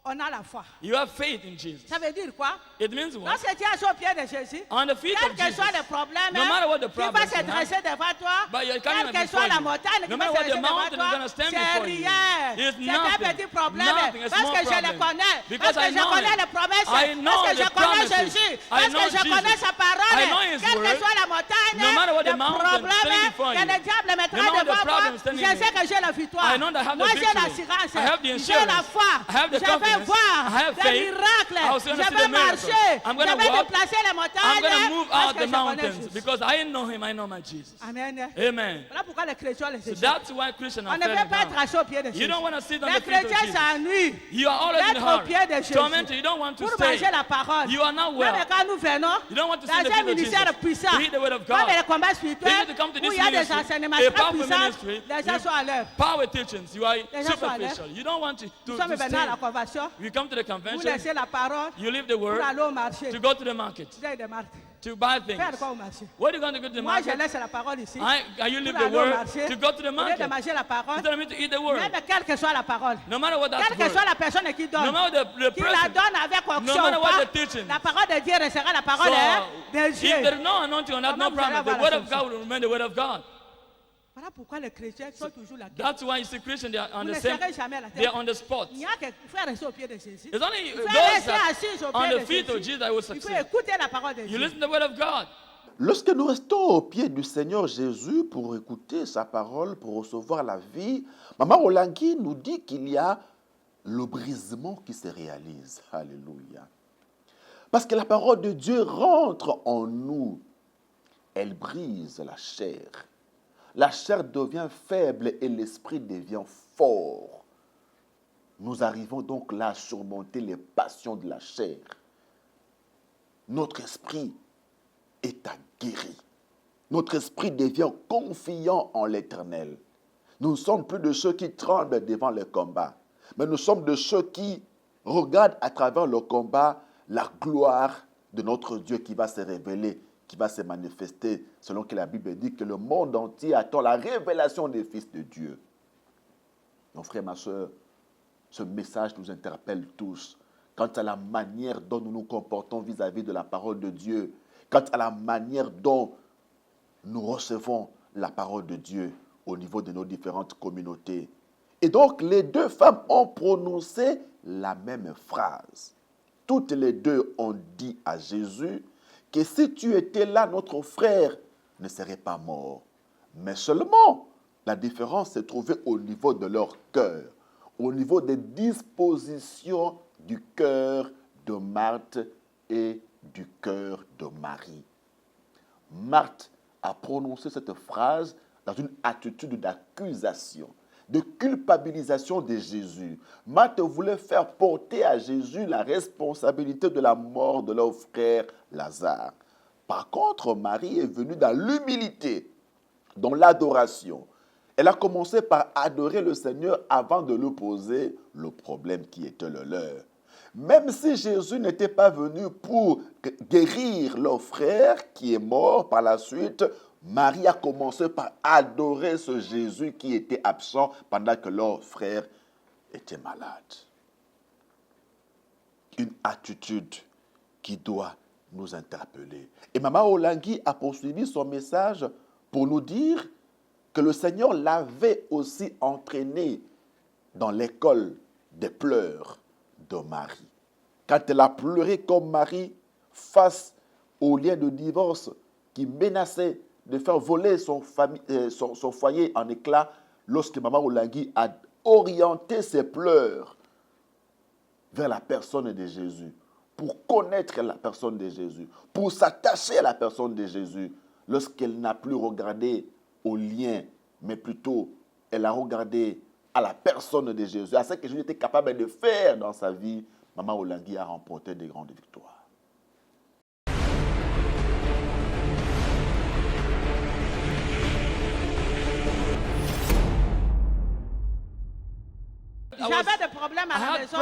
on a la foi. you have faith in Jesus. Ça veut dire quoi? It means what? Lorsque tu es assis au pied de Jésus, On the feet quel of que Jesus, soit le problème, no matter what the qui va problems se you have, dresser devant toi, but you're quelle coming que before soit la you. montagne qui No va matter se what the dresser devant mountain is toi, gonna stand c'est before you. rien. It's C'est un nothing. petit problème. Nothing, a Parce small que je le problem. connais. Because Parce que I je know connais him. les promesses. I know Parce que the je connais promises. Jésus. I Parce know que je Jesus. connais sa parole. I know his Quelle que word. soit la montagne, No matter what the le mountain problème standing before que you. le diable mettra No matter what the devant moi, problem je standing sais in. que j'ai la victoire. I know that I have the Moi, j'ai victory. l'assurance. I have the J'ai la insurance. foi. I have the Je vais confidence. voir I have des faith. miracles. I will Je see the vais miracles. marcher. I'm Je gonna vais walk. déplacer les I'm montagnes. going to move Parce out que the je connais mountains Jésus. because I know him. I know my Jesus. Amen. Amen. Voilà pourquoi les chrétiens les So échouent. that's why Christians On are ne veut falling pas être down. assis au pied de You Jésus. don't want to sit on Les the feet of chrétiens Jesus. s'ennuient You are always in d'être a au pied de hurry. Jésus Tormented. You don't want to pour stay. manger la parole. You are not well. Même quand nous venons You don't want to dans see the un feet of ministère Jesus. puissant, Read the word of comme God. les combats If spirituels, you come to où this il y a des ministry, enseignements a très powerful puissants, ministry, les gens sont à l'heure. power teachings, you are Les gens sont à superficial. You don't want to Nous sommes venus à la stay. convention, You come to the vous convention, laissez la parole you leave the pour word aller au marché. to go to the market, Vous avez des marques. to buy things. Faire quoi au marché? What are you going to go to the Moi, je market? laisse la parole ici. You leave Pour the aller au word marché, to go to the au lieu de market. manger la parole, You don't need to eat the word. même quelle que soit la parole, No matter what that quelle que word, soit la personne qui donne, no matter the qui la person, donne avec no onction matter ou what pas, the teaching. la parole de Dieu restera la parole de if Dieu. there is no anointing on that, no Comment vous allez problem. The avoir word la of God will remain the word of God. Voilà pourquoi les chrétiens sont toujours là. That's why you see Christians, they are on Vous the ne same, serez jamais à la they are tête. on the spot. Il y a que il faut rester au pied de Jésus. It's only Il faut those rester that assis au on pied the de feet of Jésus. Jesus that will Il faut succeed. écouter la parole de You Dieu. listen to the word of God. Lorsque nous restons au pied du Seigneur Jésus pour écouter sa parole, pour recevoir la vie, Maman Olangui nous dit qu'il y a le brisement qui se réalise. Alléluia. Parce que la parole de Dieu rentre en nous. Elle brise la chair. La chair devient faible et l'esprit devient fort. Nous arrivons donc là à surmonter les passions de la chair. Notre esprit est aguerri. Notre esprit devient confiant en l'Éternel. Nous ne sommes plus de ceux qui tremblent devant le combat, mais nous sommes de ceux qui regardent à travers le combat la gloire de notre Dieu qui va se révéler, qui va se manifester, selon que la Bible dit que le monde entier attend la révélation des fils de Dieu. Mon frère, ma soeur, ce message nous interpelle tous quant à la manière dont nous nous comportons vis-à-vis de la parole de Dieu, quant à la manière dont nous recevons la parole de Dieu au niveau de nos différentes communautés. Et donc, les deux femmes ont prononcé la même phrase. Toutes les deux ont dit à Jésus que si tu étais là, notre frère ne serait pas mort. Mais seulement, la différence s'est trouvée au niveau de leur cœur, au niveau des dispositions du cœur de Marthe et du cœur de Marie. Marthe a prononcé cette phrase dans une attitude d'accusation, de culpabilisation de Jésus. Marthe voulait faire porter à Jésus la responsabilité de la mort de leur frère Lazare. Par contre, Marie est venue dans l'humilité, dans l'adoration. Elle a commencé par adorer le Seigneur avant de lui poser le problème qui était le leur. Même si Jésus n'était pas venu pour guérir leur frère qui est mort par la suite, Marie a commencé par adorer ce Jésus qui était absent pendant que leur frère était malade. Une attitude qui doit nous interpeller. Et Maman Olangui a poursuivi son message pour nous dire que le Seigneur l'avait aussi entraîné dans l'école des pleurs de Marie. Quand elle a pleuré comme Marie face au lien de divorce qui menaçait de faire voler son foyer en éclats, lorsque Maman Olangui a orienté ses pleurs vers la personne de Jésus, pour connaître la personne de Jésus, pour s'attacher à la personne de Jésus, lorsqu'elle n'a plus regardé au lien, mais plutôt elle a regardé à la personne de Jésus, à ce que Jésus était capable de faire dans sa vie, Maman Olangi a remporté de grandes victoires. J'avais des problèmes à la maison.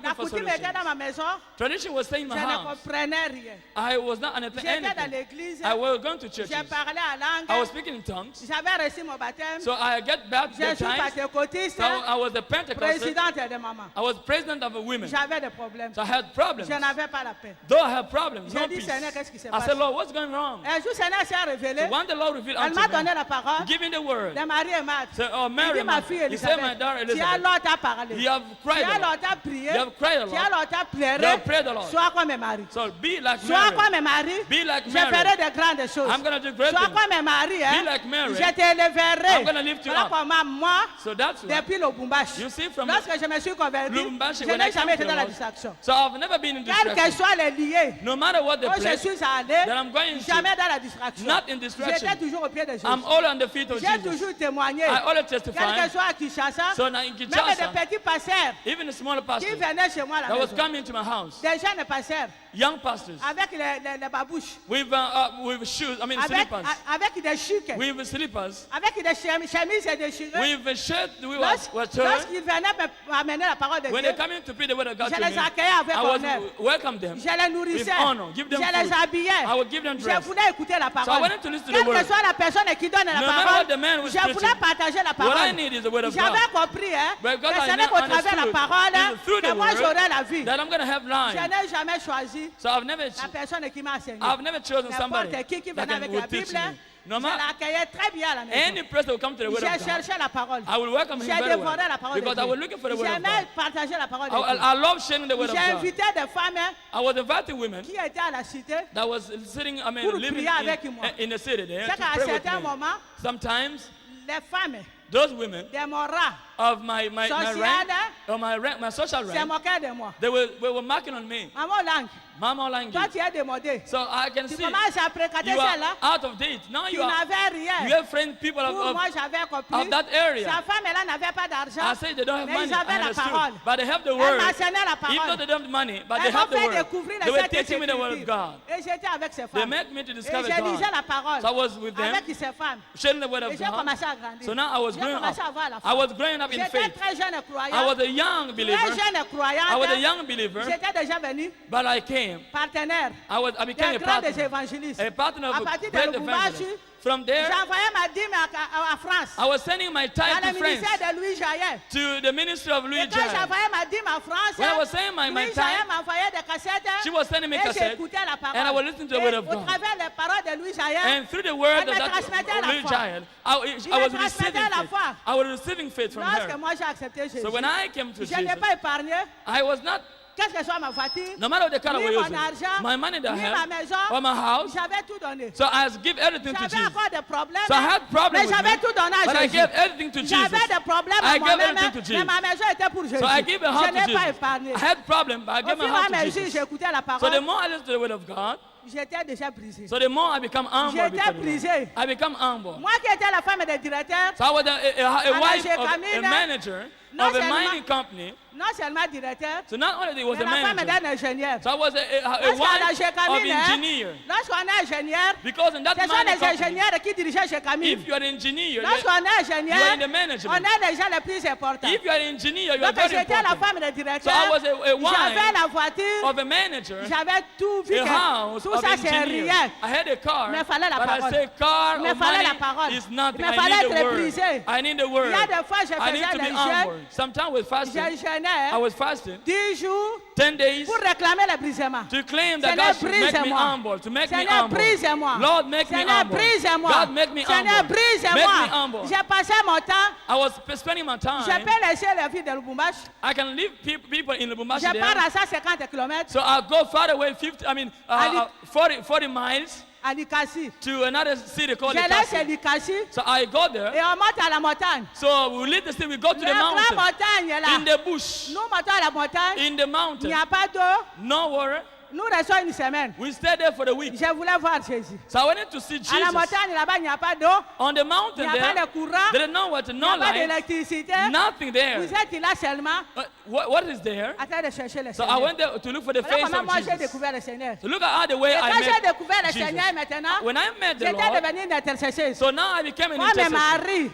La coutume était dans ma maison. Tradition was staying in my Je ne house. comprenais rien. I was not understanding J'étais dans anything. l'église. I was going to churches. J'ai parlé à I langue. was speaking in tongues. J'avais reçu mon baptême. So I get Je suis baptized. pentecôtiste. So I was the Pentecostal. Présidente de maman. I was president of a women. J'avais des problèmes. So I had problems. Je n'avais pas la paix. Though I had problems, no J'ai dit, peace. Seigneur, qu'est-ce qui se I passe? said, Lord, what's going wrong? Un jour, Seigneur s'est révélé. So one the Lord revealed Elle unto m'a donné me, la parole give me the word. de Marie et Marthe. So, oh, Il Mary, dit, ma fille he said, my Elisabeth, daughter tu as Elizabeth, longtemps parlé. you have Tu cried as a lot. longtemps prié. You have cried a Tu as lot. longtemps pleuré. You have prayed a lot. Sois comme mes maris. So be like Sois comme Mary. mes maris. Be like Je Mary. ferai de grandes choses. I'm going to do great Sois things. comme mes maris. Hein. Be like Mary. Je t'élèverai. I'm gonna lift you Voilà up. comment moi, So that's why. depuis le Lubumbashi, You see, from lorsque je me suis converti, Lubumbashi, je when I n'ai came jamais to été the dans la Lord, distraction. so I've never been in Quels que distraction. soient les liés, No matter what the où je place, suis allé, that I'm going to, jamais dans la distraction. not in distraction. J'étais toujours au pied de Jésus. I'm all on the feet of J'ai Jesus. toujours témoigné. I always Quel testify. que soit à Kinshasa, So now in même des Kinshasa, petits pasteurs even the smaller qui pastors venaient chez moi à la that was maison, coming to my house, des jeunes pasteurs young pastors, avec les babouches, with shoes, I mean slippers, avec des chics, with slippers, avec des chemises et des chireux. with a shirt we were torn. Lorsqu'ils venaient m'amener la parole de When Dieu, they come in to preach the word of God je to les me, accueillais avec I was honneur. welcome them. Je les nourrissais. With honor, give them Je les food. habillais. I would give them Je dress. voulais écouter la So I parole. wanted to listen to the Quelle que word. soit la personne qui donne la No matter parole, what the man was je voulais preaching, partager la What I parole. need is the word of God. J'avais compris But que God, I ce n'est now qu'au travers de la understood parole is through que the moi word j'aurai la vie. that I'm going to have life. Je n'ai jamais choisi So I've never, la personne qui m'a enseigné. I've never chosen somebody N'importe qui that venait avec la would teach Bible, me. No je matter l'accueillais très bien à la any maison. person who come to the word J'ai of God, cherché la parole. I will welcome him J'ai very well dévoré la parole de because I was looking for the Dieu. word of J'aimais God. partager la parole de Dieu. I love sharing the word of J'ai God. invité des femmes I was inviting women qui étaient à la cité. that was sitting, I mean, Pour living prier avec moi. in the city there C'est to qu'à pray with certains me. moments, Sometimes les femmes those women de mon rang of my Social, rank, or my social se rank, moquaient de moi. they were marking on me. Maman langue, Mama language. toi tu es démodé. So I can Tu see commences à fréquenter you celle-là. are out of date. Now Tu you n'avais rien. have friends, people Pour moi, of j'avais compris. that area. Sa femme, elle n'avait pas d'argent. I say they don't have Mais money. ils avaient I la understood. parole. But they have the Elle word. m'enseignait la Even though parole. they don't have money, but they Elle m'a have the fait word. découvrir They les were sept teaching me the word of écritures. God. Et j'étais avec ces They femmes. made me to Et discover je lisais God. la parole So I was with them, avec ces femmes. sharing the word Et of j'ai God. commencé à grandir. So now I was J'ai growing up. commencé à avoir la I foi. was growing up in J'étais faith. très jeune I croyant. was a young believer. Très jeune croyante. I was a young believer, J'étais déjà venu but I came. partenaire I became des a grands partner. évangélistes. A partner À of partir de great Lubumbashi, evangelists. From there, j'envoyais ma dîme à France. I was sending my Dans tithe le to France, ministère de Louis Jaillet. to the ministry of Louis Et quand Jai. j'envoyais ma dîme en France, When I was saying my Louis tithe, Jaillet m'envoyait des cassettes. she was sending me Et cassettes, j'écoutais la parole. and I was listening to the Et word of au God. travers des paroles de Louis Jaillet, And through the word Elle of me that transmettait la Louis foi. Jai, I was me receiving transmettait la faith. foi. I was receiving faith from lorsque her. moi j'ai accepté Jésus, So when I came to je n'ai Jesus, pas épargné, I was not, qu'est-ce que soit ma voiture, no matter the kind of ni way mon using, argent, my money that I ni ma had, maison, or my house, j'avais tout donné. so I give everything to J'avais Jesus. encore des problèmes, So I had problems mais with j'avais me, tout donné but à I Jésus. gave everything to Jesus. J'avais des problèmes I à gave moi-même, everything to mais Jesus. ma maison était pour Jésus. So I gave a house Je to n'ai pas Jesus. épargné. I had problems, but I Au gave my fur et à house to mesure, Jesus. j'écoutais la So the parole, more I listen to the word of God, j'étais déjà brisé. so the more I become humble. J'étais because of it. brisé. I become humble. Moi qui étais la femme des directeurs, So I was a wife of a Camille, manager non of a seulement- mining company. non seulement directeur, So not only was mais a la femme manager, d'un ingénieur. so I was a Lorsqu'on a wife chez of Camille, engineer. lorsqu'on est ingénieur, Because in that ce sont mining les company, ingénieurs qui dirigeaient chez Camille. if you are an engineer, Lorsqu'on est you are ingénieur, in the on management. est les gens les plus importants. If you are an engineer, you are Donc very j'étais la important. femme des So directeurs, I was a wife j'avais la voiture, of a manager, j'avais tout vu a que house tout of ça c'est engineers. rien. I had a car, Mais fallait la but I parole. say car Mais or fallait money la parole. is nothing. Mais I fallait need the être word. brisé. I need the word. Il y a des fois je I need faisais to be des jeûnes, humble. Sometimes with fasting, je jeûnais I was fasting 10 jours 10 days pour réclamer le brisement. to claim that Seigneur, God should make me brise-moi. humble, to make me Seigneur, humble. brise-moi. Lord, make me Seigneur, humble. brise-moi. God, make me Seigneur, humble. Make me brise-moi. humble. J'ai passé mon temps. I was spending my Je time. peux laisser les filles de Lubumbashi. I can leave people in Lubumbashi Je pars there. à 150 km So I go far away, 40 miles à Likasi. to another city called Je laisse Likasi. Likasi So I go there. et on monte à la montagne. So we leave the city, we go to La the grande mountain. montagne est là. In the bush, Nous montons à la montagne. in the Il n'y mountain. a pas d'eau. No water. Nous restons une semaine. We stayed there for the week. Je voulais voir Jésus. So I wanted to see Jesus. À la montagne là-bas, il n'y a pas d'eau. On the mountain Il n'y a pas there, de courant. there is no water, Il n'y no a pas light, d'électricité. nothing there. Vous êtes là seulement What is there? en train de chercher le So I Seigneur. went there to look for the Voilà face comment of moi j'ai Jesus. découvert le Seigneur. So look at the way Et I quand j'ai met découvert le Jesus. Seigneur maintenant, When I met the j'étais Lord, devenue une intercesseuse. so now I became an Moi, mes intercessor. maris,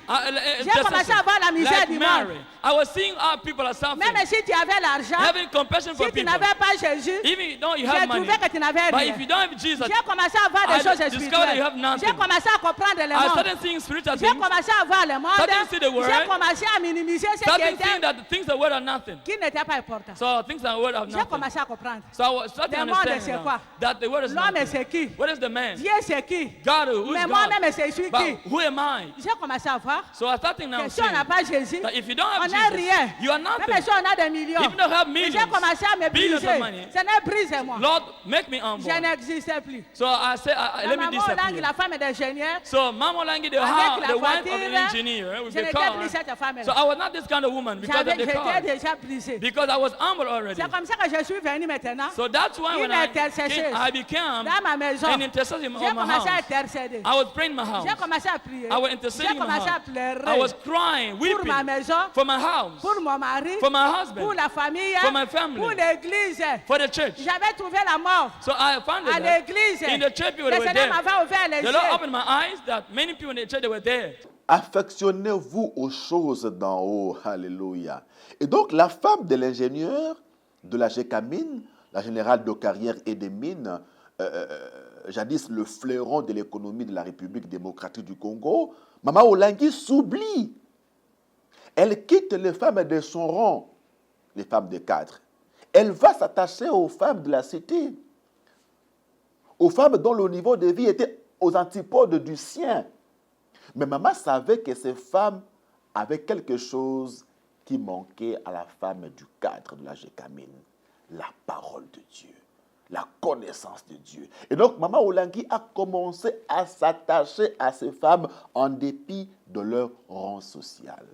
j'ai commencé Intercessor. à voir la misère Like du Mary. monde. I was seeing how people are suffering. Même si tu avais l'argent, Having compassion for si tu people. n'avais pas Jésus, Even though you j'ai have money, trouvé que tu n'avais but rien. if you don't have Jesus, J'ai commencé à voir des I choses discovered you have spirituelles. nothing. J'ai commencé à comprendre le I monde. started seeing spiritual J'ai things. commencé à voir le monde. Started to see the word. J'ai commencé à minimiser ce qui Started seeing était, that the things that were are nothing. qui n'était pas important. So things that were are J'ai nothing. commencé à comprendre. So I was starting to Le monde, understand c'est now quoi? that the word is L'homme, nothing. c'est qui? What is the man? Dieu, c'est qui? God, who is Mais God? moi-même, c'est suis But qui? who am I? J'ai commencé à voir So I started now que si on seeing n'a pas Jésus, that if you don't on have n'a Jesus, rien. you are Même nothing. si on a des millions, Even though you have et millions, j'ai commencé à me billions briser. of money, Seigneur, brise-moi. Lord, make me humble. Je n'existais plus. So I said, let me Ma maman Olangi, disappear. la femme d'ingénieur, So Mama Langi, the, avec la the wife of voiture, an engineer with je the n'étais car. plus cette So femme-là. I was not this kind of woman because of the J'étais car. déjà brisée. Because I was humble already. C'est comme ça que je suis venue maintenant. So that's why when Une I intercesseuse. became Dans ma maison, an intercessor in j'ai my commencé à house. intercéder. I was praying in my house. J'ai commencé à prier. I was J'ai interceding in my commencé à house. pleurer I was crying, pour weeping ma maison, for my house, pour mon mari, for my pour husband, la famille, for my family, pour l'église. for the church. J'avais trouvé la mort So I found à that l'église. in the church people Le were Seigneur there. m'avait ouvert les The Lord yeux. opened my eyes that many people in the church they were there. Affectionnez-vous aux choses d'en haut. Alléluia. Et donc, la femme de l'ingénieur de la Gécamine, la générale de carrière et des mines, jadis le fleuron de l'économie de la République démocratique du Congo, Mama Olangi s'oublie. Elle quitte les femmes de son rang, les femmes de cadre. Elle va s'attacher aux femmes de la cité, aux femmes dont le niveau de vie était aux antipodes du sien. Mais maman savait que ces femmes avaient quelque chose qui manquait à la femme du cadre de la Gécamine. La parole de Dieu, la connaissance de Dieu. Et donc, Maman Olangi a commencé à s'attacher à ces femmes en dépit de leur rang social.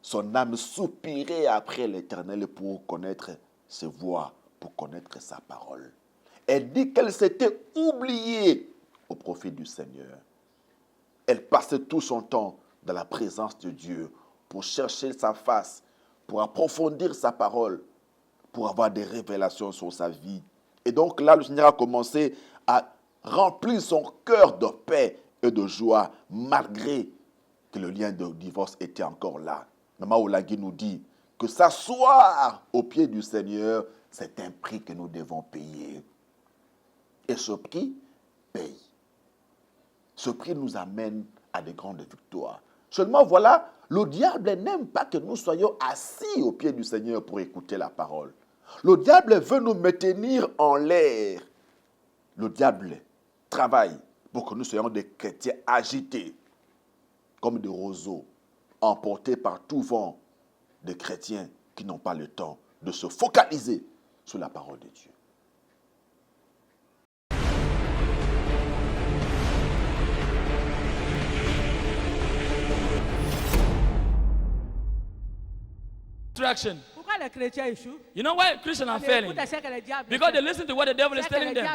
Son âme soupirait après l'Éternel pour connaître ses voies, pour connaître sa parole. Elle dit qu'elle s'était oubliée au profit du Seigneur. Elle passait tout son temps dans la présence de Dieu pour chercher sa face, pour approfondir sa parole, pour avoir des révélations sur sa vie. Et donc là, le Seigneur a commencé à remplir son cœur de paix et de joie, malgré que le lien de divorce était encore là. Maman Olangi nous dit que s'asseoir au pied du Seigneur, c'est un prix que nous devons payer. Et ce prix paye. Ce prix nous amène à de grandes victoires. Seulement voilà, le diable n'aime pas que nous soyons assis au pied du Seigneur pour écouter la parole. Le diable veut nous maintenir en l'air. Le diable travaille pour que nous soyons des chrétiens agités, comme des roseaux, emportés par tout vent, des chrétiens qui n'ont pas le temps de se focaliser sur la parole de Dieu. Pourquoi les chrétiens échouent? You know why Christians are failing? Because they listen to what the devil is telling them.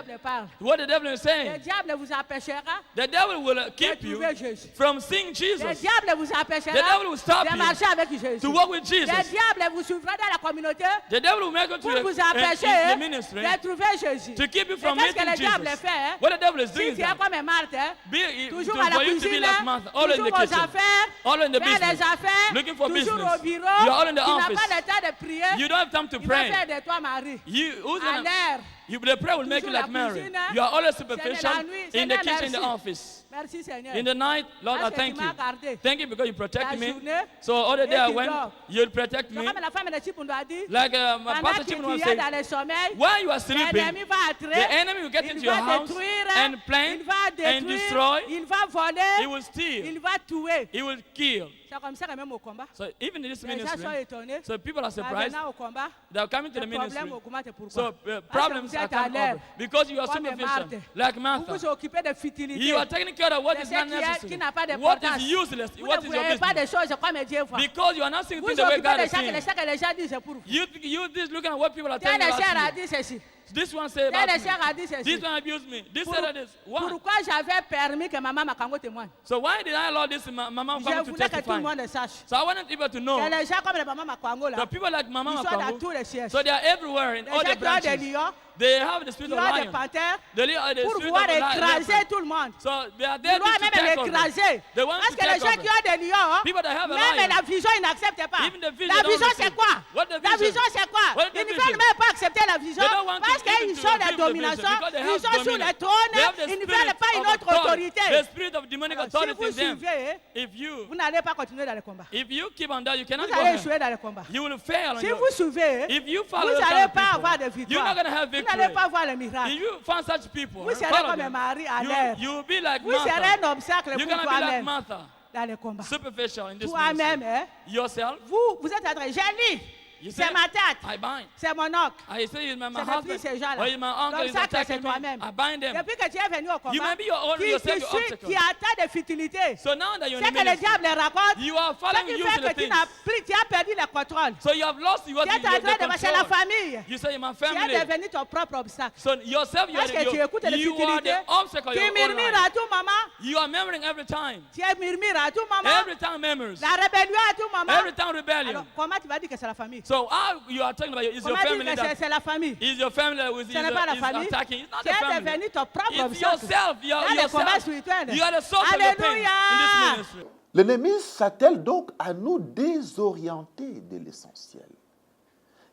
What the devil is Le saying. diable vous empêchera The devil will keep de you trouver Jésus. from seeing Jesus. Le diable vous empêchera The devil will stop de you marcher avec Jésus. to walk with Jesus. Le diable vous suivra dans la communauté The devil will make you pour to vous in empêcher the ministry de trouver Jésus. to keep you Et from qu'est-ce que meeting le diable Jesus. fait? Hein? What the devil is Si doing tu is es that comme Marthe, hein, toujours à la for you to be cuisine, like Martha, all in toujours the aux kitchen, affaires, all in the faire les business, affaires, looking for toujours business. au bureau, You are all in the tu n'as office. pas le temps de prier, You don't have time to il va pray. faire de toi Marie. Who's À gonna, l'air. the prayer will make you Toujours like la Mary. cuisine, You are always c'est de superficial la nuit, in c'est the de kitchen, in the merci. office. Merci Seigneur. In the night, Lord, I Parce que thank tu you. m'as gardé. Thank you because you protect La me. journée, So all the et day I tu went, dors. you'll protect me. Comme la femme de Chipoundo a dit, Like pendant Pastor que Chimon tu was es saying, dans le sommeil, while you are sleeping, l'ennemi va entrer, the enemy will get il into your va house détruire, and plant il va and détruire, destroy. il va He voler, will steal. il va tuer. He will kill. C'est comme ça que même au combat, So even in this les gens ministry, sont étonnés. so people are surprised. Venant au combat, They are coming to the les ministry. problèmes augmentent. Pourquoi? So Parce que problems vous are êtes à coming l'air. over because you are Comme superficial, Marthe. like Vous Martha. vous occupez de futilité. You are taking care of what de is ce not qui est- necessary, qui n'a pas what d'importance. is useless, Vous what ne is your voyez pas des business. choses comme Dieu voit. Because you are not seeing Vous things the way occupez God de is ça que seeing. les gens disent c'est pour vous. You just looking at what people are Tel telling you sœur a about dit ceci. This one said about Le sœur a dit me. ceci. This one abused me. This said this. Why? Pourquoi j'avais permis que maman Makango témoigne? So why did I allow this Mama Je Makango to voulais que tout le testify? monde sache. So I wanted people to know. Que les gens comme les mamans Makango là, The people like Mama ils sont dans tous Makango, les sièges. so they are everywhere in Les all gens the qui ont des branches. lions, They have the spirit qui of ont des lion. panthères, The pour spirit pouvoir of écraser lion. tout le monde. So they are there Ils doivent to même take over. l'écraser. They want Parce to que les take gens qui ont des lions, People that have a même lion, la vision, ils n'acceptent pas. even the vision La don't vision, c'est receive. quoi? What the La vision? vision, c'est quoi? What the Ils ne vision? veulent même pas accepter la vision They don't want to parce even qu'ils to sont give la the vision domination. because they have Ils sont sur dominion. le trône. They have the Ils ne spirit veulent pas une of autre authority. autorité. The spirit of demonic Alors, si authority vous is them. suivez, If you vous n'allez pas continuer dans le combat. keep on that, you cannot Vous go allez ahead. échouer dans le combat. You will fail on Si your. vous suivez, If you vous follow those n'allez kind of pas people, avoir de you're victoire. not going to have Vous victory. n'allez pas voir le miracle. If you find such people, Vous serez follow comme them, Marie à l'air. you will be like Vous serez Martha. un obstacle You're pour going to be like toi-même Martha, dans le combat. superficial in this Toi-même, ministry. hein, Yourself, vous êtes en train. J'ai lu. you say, C'est ma tête. I bind. C'est mon oncle. I say it's my C'est husband, depuis ces gens-là. or it's my uncle, Donc is ça, c'est attacking me. toi-même. I bind them. Depuis que tu es venu au You combat, may be your own, yourself, your obstacle. qui atteint des futilités. So now that you're C'est in the que le ministry, diable raconte. you are Ce following qui you fait to the que things. tu as perdu le contrôle. So you have lost what Tu es en train de marcher la control. famille. You say, my Tu es family. devenu ton propre obstacle. So yourself, you Parce que tu écoutes les you are futilités. the obstacle. Tu Your own murmures life. à tout moment. You are murmuring every time. Tu murmures à tout moment. Every time murmurs. La rébellion à tout moment. Every time rebellion. Alors, comment tu vas dire que c'est la famille? So how you are talking about is your Comment dire family que that c'est la famille? is your family that is Ce n'est pas la is famille. attacking. It's not Tu the es family. devenu ton propre It's obstacle. yourself. You Dans are le combat yourself. spirituel. You are the source of the pain in Alléluia. this ministry. L'ennemi s'attelle donc à nous désorienter de l'essentiel.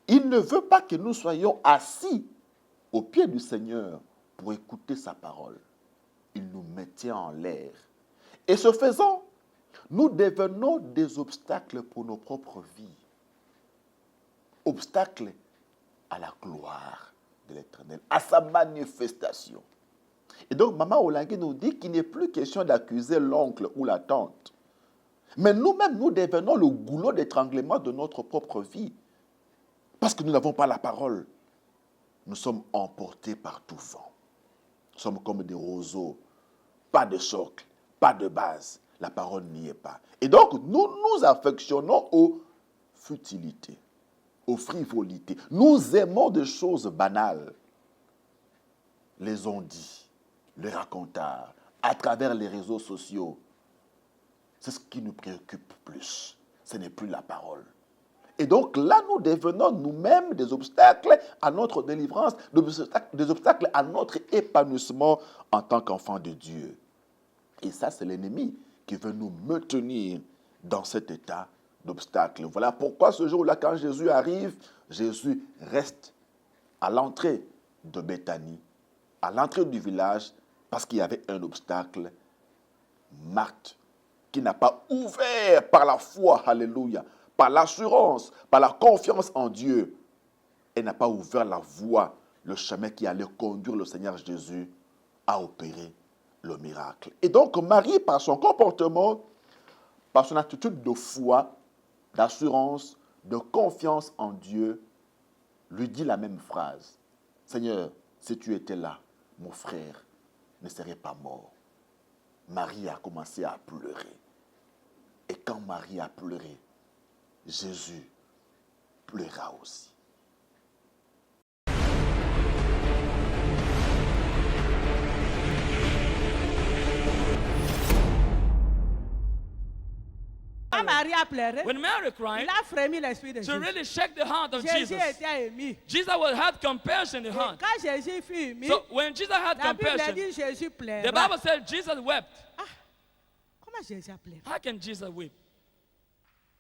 Il ne veut pas que nous soyons assis au pied du Seigneur pour écouter sa parole. Il nous maintient en l'air. Et ce faisant, nous devenons des obstacles pour nos propres vies. Obstacles à la gloire de l'Éternel, à sa manifestation. Et donc, Maman Olangue nous dit qu'il n'est plus question d'accuser l'oncle ou la tante. Mais nous-mêmes, nous devenons le goulot d'étranglement de notre propre vie. Parce que nous n'avons pas la parole. Nous sommes emportés par tout vent. Nous sommes comme des roseaux. Pas de socle, pas de base. La parole n'y est pas. Et donc, nous nous affectionnons aux futilités, aux frivolités. Nous aimons des choses banales. Les on-dit, les racontars, à travers les réseaux sociaux. C'est ce qui nous préoccupe plus. Ce n'est plus la parole. Et donc là, nous devenons nous-mêmes des obstacles à notre délivrance, des obstacles à notre épanouissement en tant qu'enfants de Dieu. Et ça, c'est l'ennemi qui veut nous maintenir dans cet état d'obstacle. Voilà pourquoi ce jour-là, quand Jésus arrive, Jésus reste à l'entrée de Béthanie, à l'entrée du village, parce qu'il y avait un obstacle, Marthe, qui n'a pas ouvert par la foi, alléluia, par l'assurance, par la confiance en Dieu. Elle n'a pas ouvert la voie, le chemin qui allait conduire le Seigneur Jésus à opérer le miracle. Et donc Marie, par son comportement, par son attitude de foi, d'assurance, de confiance en Dieu, lui dit la même phrase. Seigneur, si tu étais là, mon frère ne serait pas mort. Marie a commencé à pleurer. Et quand Marie a pleuré, Jésus pleura aussi. Quand Marie a pleuré, When Mary cried, il a frémi l'esprit de to Jésus. really shake the heart of Jésus Jesus. était ému. Jesus had compassion in the Et heart. quand Jésus fut ému, So when Jesus had la Bible compassion, dit Jésus pleura. the Bible said Jesus wept. Comment Jésus a pleuré? How can Jesus weep?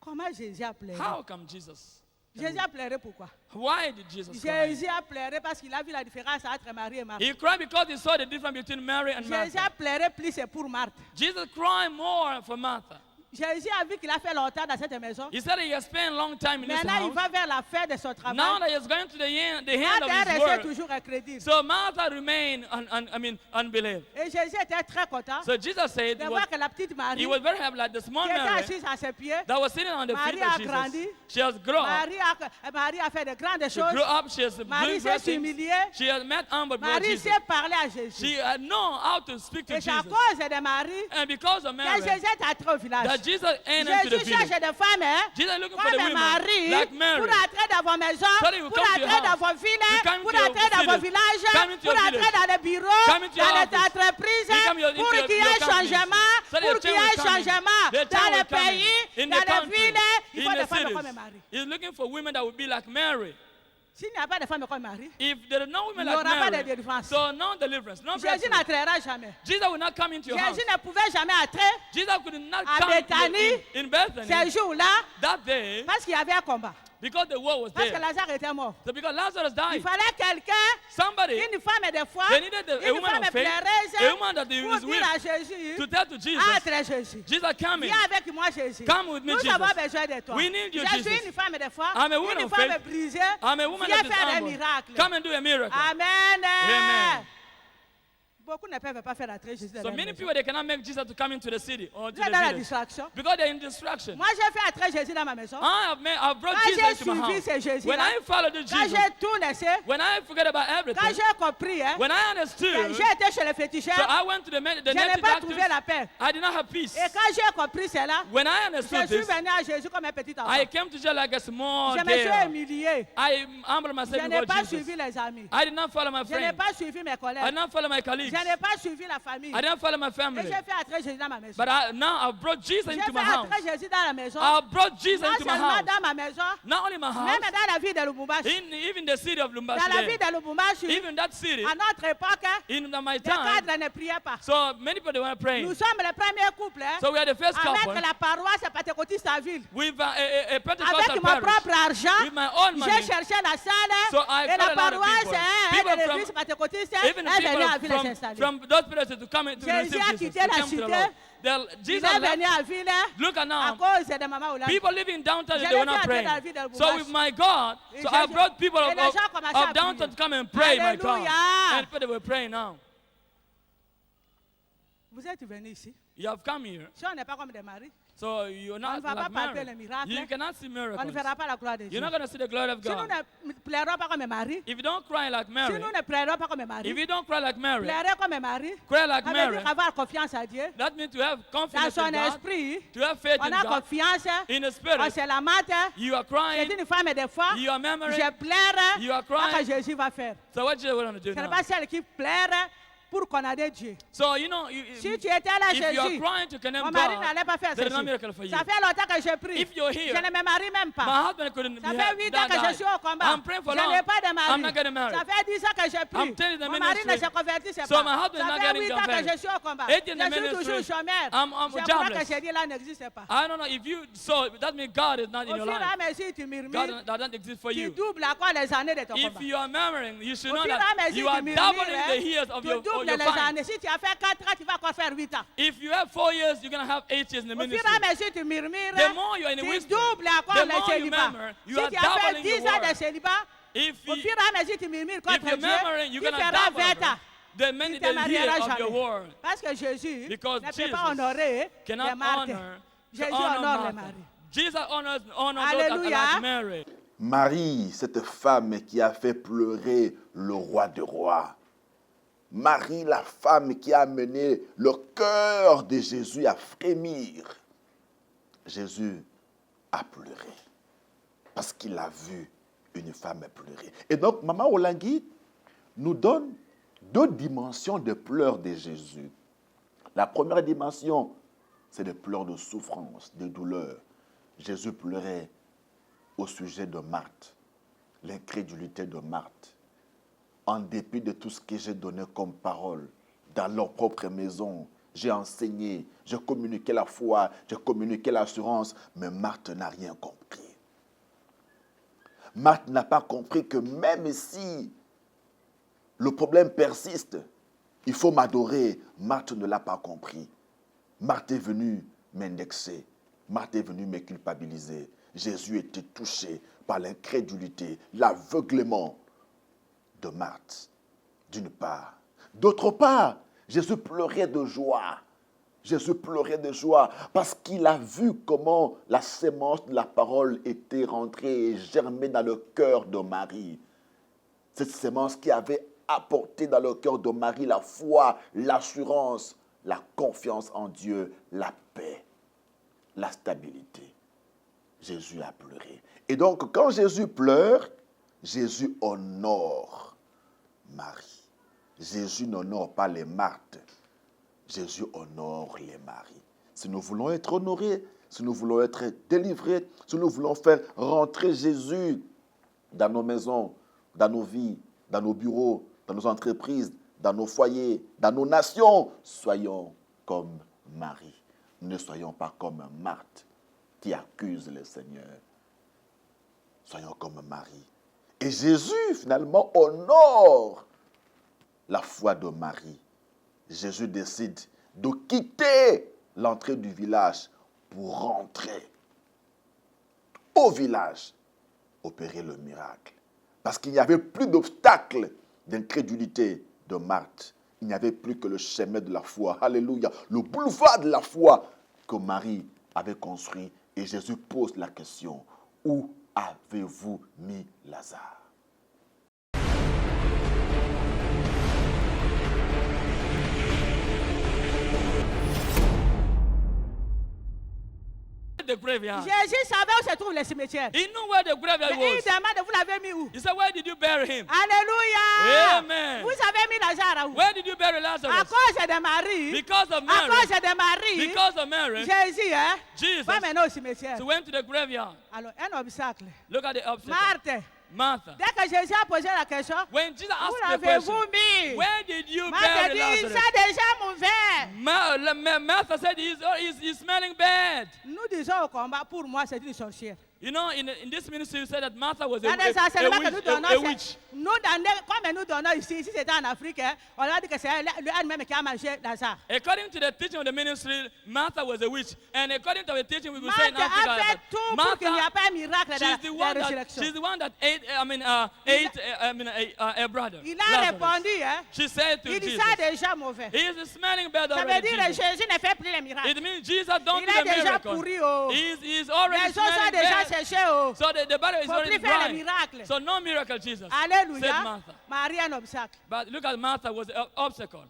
Comment Jésus a pleuré? How come Jesus? Jésus a pleuré pourquoi? Why did Jesus cry? Jésus a pleuré parce qu'il a vu la différence entre Marie et Marthe. He cried because he saw the difference between Mary and Jésus Martha. a pleuré plus pour Marthe. Jesus cried more for Martha. Jésus a vu qu'il a fait longtemps dans cette maison. He said he has spent a long time in this Maintenant, il house. va vers la fin de son travail. Now that he's going to the end Marthe of est his restée work. toujours incrédule. So Martha remained unbelief. Et Jésus était très content So Jesus said de voir que la petite Marie he was very happy, like the small qui était Mary assise à ses pieds. that was sitting on the feet Marie of a Jesus. grandi. She has grown up. Marie a fait de grandes She choses. grew up. She has Marie doing s'est great things. humiliée. She has met humble before Marie Jesus. sait parler à Jésus. She had known how to speak to Et c'est à Jesus. cause de Marie And because of que Mary, Jésus est entré au village. that Jesus entered to the Jésus cherche village. des femmes Jesus is looking for the comme women Marie like Mary. pour entrer dans vos maisons, So that you pour come to your entrer dans house. vos You villes, come pour to your entrer dans vos village. villages, Come into pour your entrer village. dans les bureaux, Come into your dans les office. entreprises, Become your- pour into qu'il y your ait companies. changement, So that pour the qu'il y change ait will come in. changement The dans change les will come in. pays, In dans the les country, villes. Il in faut the des femmes cities. comme Marie. He's looking for women that will be like Mary. S'il n'y a pas de femmes comme Marie, If there are no il women n'y like aura pas de Mary, délivrance. so no deliverance, no Jésus breakthrough. n'entrera jamais. Jesus will not come into your house. Jésus ne pouvait jamais entrer Jesus could not à come Bethanie in Bethany ces jours-là that day parce qu'il y avait un combat. because the war was Parce que there. Lazare était mort. So because Lazarus Il died, fallait quelqu'un, somebody, une femme de foi, they needed a une woman femme of faith, pleureuse a woman that pour is dire with, à Jésus, to tell to Jesus, entre Jésus. Jesus come in. Viens avec moi, Jésus. Come with me, Nous Jesus. avons besoin de toi. We need you, Je suis Jesus. une femme de foi, I'm a woman une of femme faith. brisée. I'm a woman Viens that is faire un humble. miracle. Come and do a miracle. Amen. Amen. Beaucoup ne peuvent pas faire entrer Jésus dans So la many maison. people, they cannot make Jesus to come into the city or to Vous êtes the dans la village distraction. because they're in distraction. Moi, j'ai fait entrer Jésus dans ma maison. I've brought Quand Jesus j'ai into my suivi house. ce Jésus-là, When I followed the Quand Jesus, j'ai tout laissé, when I forget about quand everything, j'ai compris, when I que understood, j'ai été chez le féticheur, so I went to the je n'ai native pas trouvé doctors, la paix. I did not have peace. Et quand j'ai compris cela, When I je understood suis this, venu à Jésus comme un petit enfant. I came to Jesus like a small Je me suis girl. humilié. I humbled Je myself n'ai before pas Jesus. suivi les amis. I did not follow my Je n'ai friends. pas suivi mes I collègues. did not follow my colleagues. Je n'ai pas suivi la famille. I didn't follow my Et family. j'ai fait entrer Jésus dans ma maison. But now I've brought Jesus J'ai into my fait house. entrer Jésus dans la maison. I've brought Jesus Non into my seulement house. dans ma maison, Not only my house, même dans la ville de Lubumbashi. even the city of Dans Lumbashi, la ville there. de Lubumbashi, Even that city, à notre époque, in my les time, cadres ne priaient pas. so many people they were praying. Nous sommes les premiers couples So we are the first avec couple la paroisse pentecôtiste à ville. with a Pentecostal Avec mon parish. propre argent, With my own money. j'ai cherché la salle So I et called la a lot of paroisse people. et People de l'église from- pentecôtiste Even est venue à the ville people s'installer. from those places to come in to Jésus receive a Jesus, quitté to la come to the cité. Lord. Il Jesus est venu left. à ville Look at à now. cause de Maman Oula. People living downtown, Je they l'ai were not fait praying. entrer dans la ville de So Lubumbashi. with my God, Et so I Jésus- brought people et les gens commençaient à of downtown prier. to come and pray, my God. Alléluia. And people they were praying now. Vous êtes venus ici. You have come here, Si on n'est pas comme des maris, so you're on not ne va pas like palper Mary. les miracles. You cannot see On ne miracles. verra pas la gloire de Dieu. You're not going to see the glory of Si nous God. ne pleurons pas comme des maris, If you don't cry like si Mary, nous ne pleurons pas comme des maris, if you don't cry like Mary, pleurer comme des maris, cry like ça veut Mary, dire avoir confiance à Dieu. that means to have Dans confidence son in God, esprit, to have faith on in a God, confiance, in the on Spirit. se lamente. You are C'est crying, une femme de foi. you are murmuring. Je pleure. You are Qu'est-ce que crying. Jésus va faire? So what Jesus want to do Ce n'est now? pas celle qui pleure pour connaître Dieu. So you Si tu étais là, if you are Jésus, crying to condemn mon mari God, n'allait pas faire there is no ceci. miracle for you. Ça fait longtemps que je prie. If you're here, Je ne me marie même pas. my husband couldn't Ça be fait 8 ans que je suis au combat. I'm praying for Je long. n'ai pas de I'm mari. not getting married. Ça fait 10 ans que je prie. I'm telling the Mon mari ne ministry. se convertissait So pas. my husband is Ça not fait getting 8 ans que converted. je suis au combat. 8 in the Je suis ministry. toujours chômeur. I'm Je crois que jobless. ce Dieu-là n'existe pas. I don't know if you so that means God is not Au in your fur et à life. mesure, tu murmures. God doesn't exist for Tu you. doubles encore les années de ton If combat. you are murmuring, you should Au know fur et à that mesure, you are tu murmures, doubling the years of tu your doubles les fight. années. Si tu as fait 4 ans, tu vas encore faire 8 ans. If you have 4 years, you're gonna have 8 years in the Au fur ministry. et à mesure, tu murmures. The more you are in the Tu wisdom, doubles encore the le more you célibat. murmur, you Si are tu as fait doubling 10 your ans de word. célibat, If au you, fur et à mesure, tu murmures if contre you're Dieu, murmuring, you're tu gonna feras double 20 ans. the many Tu te the marieras years of your jamais. word. Parce que Jésus Because ne peut Jesus pas honorer cannot les marques. honor Jésus to honor honore les Martha. maris. Jesus honors those that are Alléluia. like Mary. Marie, cette femme qui a fait pleurer le roi des rois. Marie, la femme qui a amené le cœur de Jésus à frémir. Jésus a pleuré parce qu'il a vu une femme pleurer. Et donc, Maman Olangui nous donne 2 dimensions de pleurs de Jésus. La première dimension, c'est le pleurs de souffrance, de douleur. Jésus pleurait au sujet de Marthe, l'incrédulité de Marthe. En dépit de tout ce que j'ai donné comme parole, dans leur propre maison, j'ai enseigné, j'ai communiqué la foi, j'ai communiqué l'assurance, mais Marthe n'a rien compris. Marthe n'a pas compris que même si le problème persiste, il faut m'adorer. Marthe ne l'a pas compris. Marthe est venue m'indexer. Marthe est venue me culpabiliser. Jésus était touché par l'incrédulité, l'aveuglement de Marthe, d'une part. D'autre part, Jésus pleurait de joie. Jésus pleurait de joie parce qu'il a vu comment la sémence de la parole était rentrée et germée dans le cœur de Marie. Cette sémence qui avait apporté dans le cœur de Marie la foi, l'assurance, la confiance en Dieu, la paix. la stabilité. Jésus a pleuré. Et donc, quand Jésus pleure, Jésus honore Marie. Jésus n'honore pas les Marthes. Jésus honore les Maries. Si nous voulons être honorés, si nous voulons être délivrés, si nous voulons faire rentrer Jésus dans nos maisons, dans nos vies, dans nos bureaux, dans nos entreprises, dans nos foyers, dans nos nations, soyons comme Marie. Ne soyons pas comme Marthe qui accuse le Seigneur. Soyons comme Marie. Et Jésus, finalement, honore la foi de Marie. Jésus décide de quitter l'entrée du village pour rentrer au village, opérer le miracle. Parce qu'il n'y avait plus d'obstacle d'incrédulité de Marthe. Il n'y avait plus que le chemin de la foi. Alléluia. Le boulevard de la foi que Marie avait construit. Et Jésus pose la question, où avez-vous mis Lazare? The graveyard. Jésus savait où se trouve le cimetière. He knew where the graveyard Mais il was. demande, vous l'avez mis où? He said, where did you bury him? Alléluia. Amen. Vous avez mis Lazare où? Where did you bury À Lazarus? cause de Marie. Because of À Mary. cause de Marie. Because of Mary. Jésus, hein? Jesus. Va maintenant au cimetière. So went to the graveyard. Alors, un obstacle. Look at the obstacle. Marthe. Martha. Dès que Jésus a posé la question, When Jesus où asked the question, l'avez-vous mis? where did you Marthe bury dit, il Lazarus? s'est déjà mauvais. Martha said, he's smelling bad. Nous disons au combat, pour moi, c'est une sorcière. You know, in this ministry, you said that Martha was Dans les enseignements que nous donnons, a witch. nous donnons, comme nous donnons ici c'était en Afrique, hein, on a dit que c'est elle-même qui a mangé Lazare. According to the teaching of the ministry, Martha was a witch. And according to the teaching, we will say in Marthe Africa, a fait that tout pour qu'il n'y ait Martha, pas un miracle dans la résurrection. she's the one that ate a brother. Il a Lazarus. répondu, hein, She said to il Jesus, sent déjà mauvais. he is smelling bad Ça veut already. dire que Jesus. Jésus ne fait plus les miracles. It means Jesus don't Il do est the déjà miracle. pourri, oh. He's already Les choses sont smelling déjà bad. séchées, oh. So the body is Faut already plus faire les dry. miracles. So no miracle, Jesus. Said Alléluia. Martha. Marie est un obstacle. But look at Martha was an obstacle.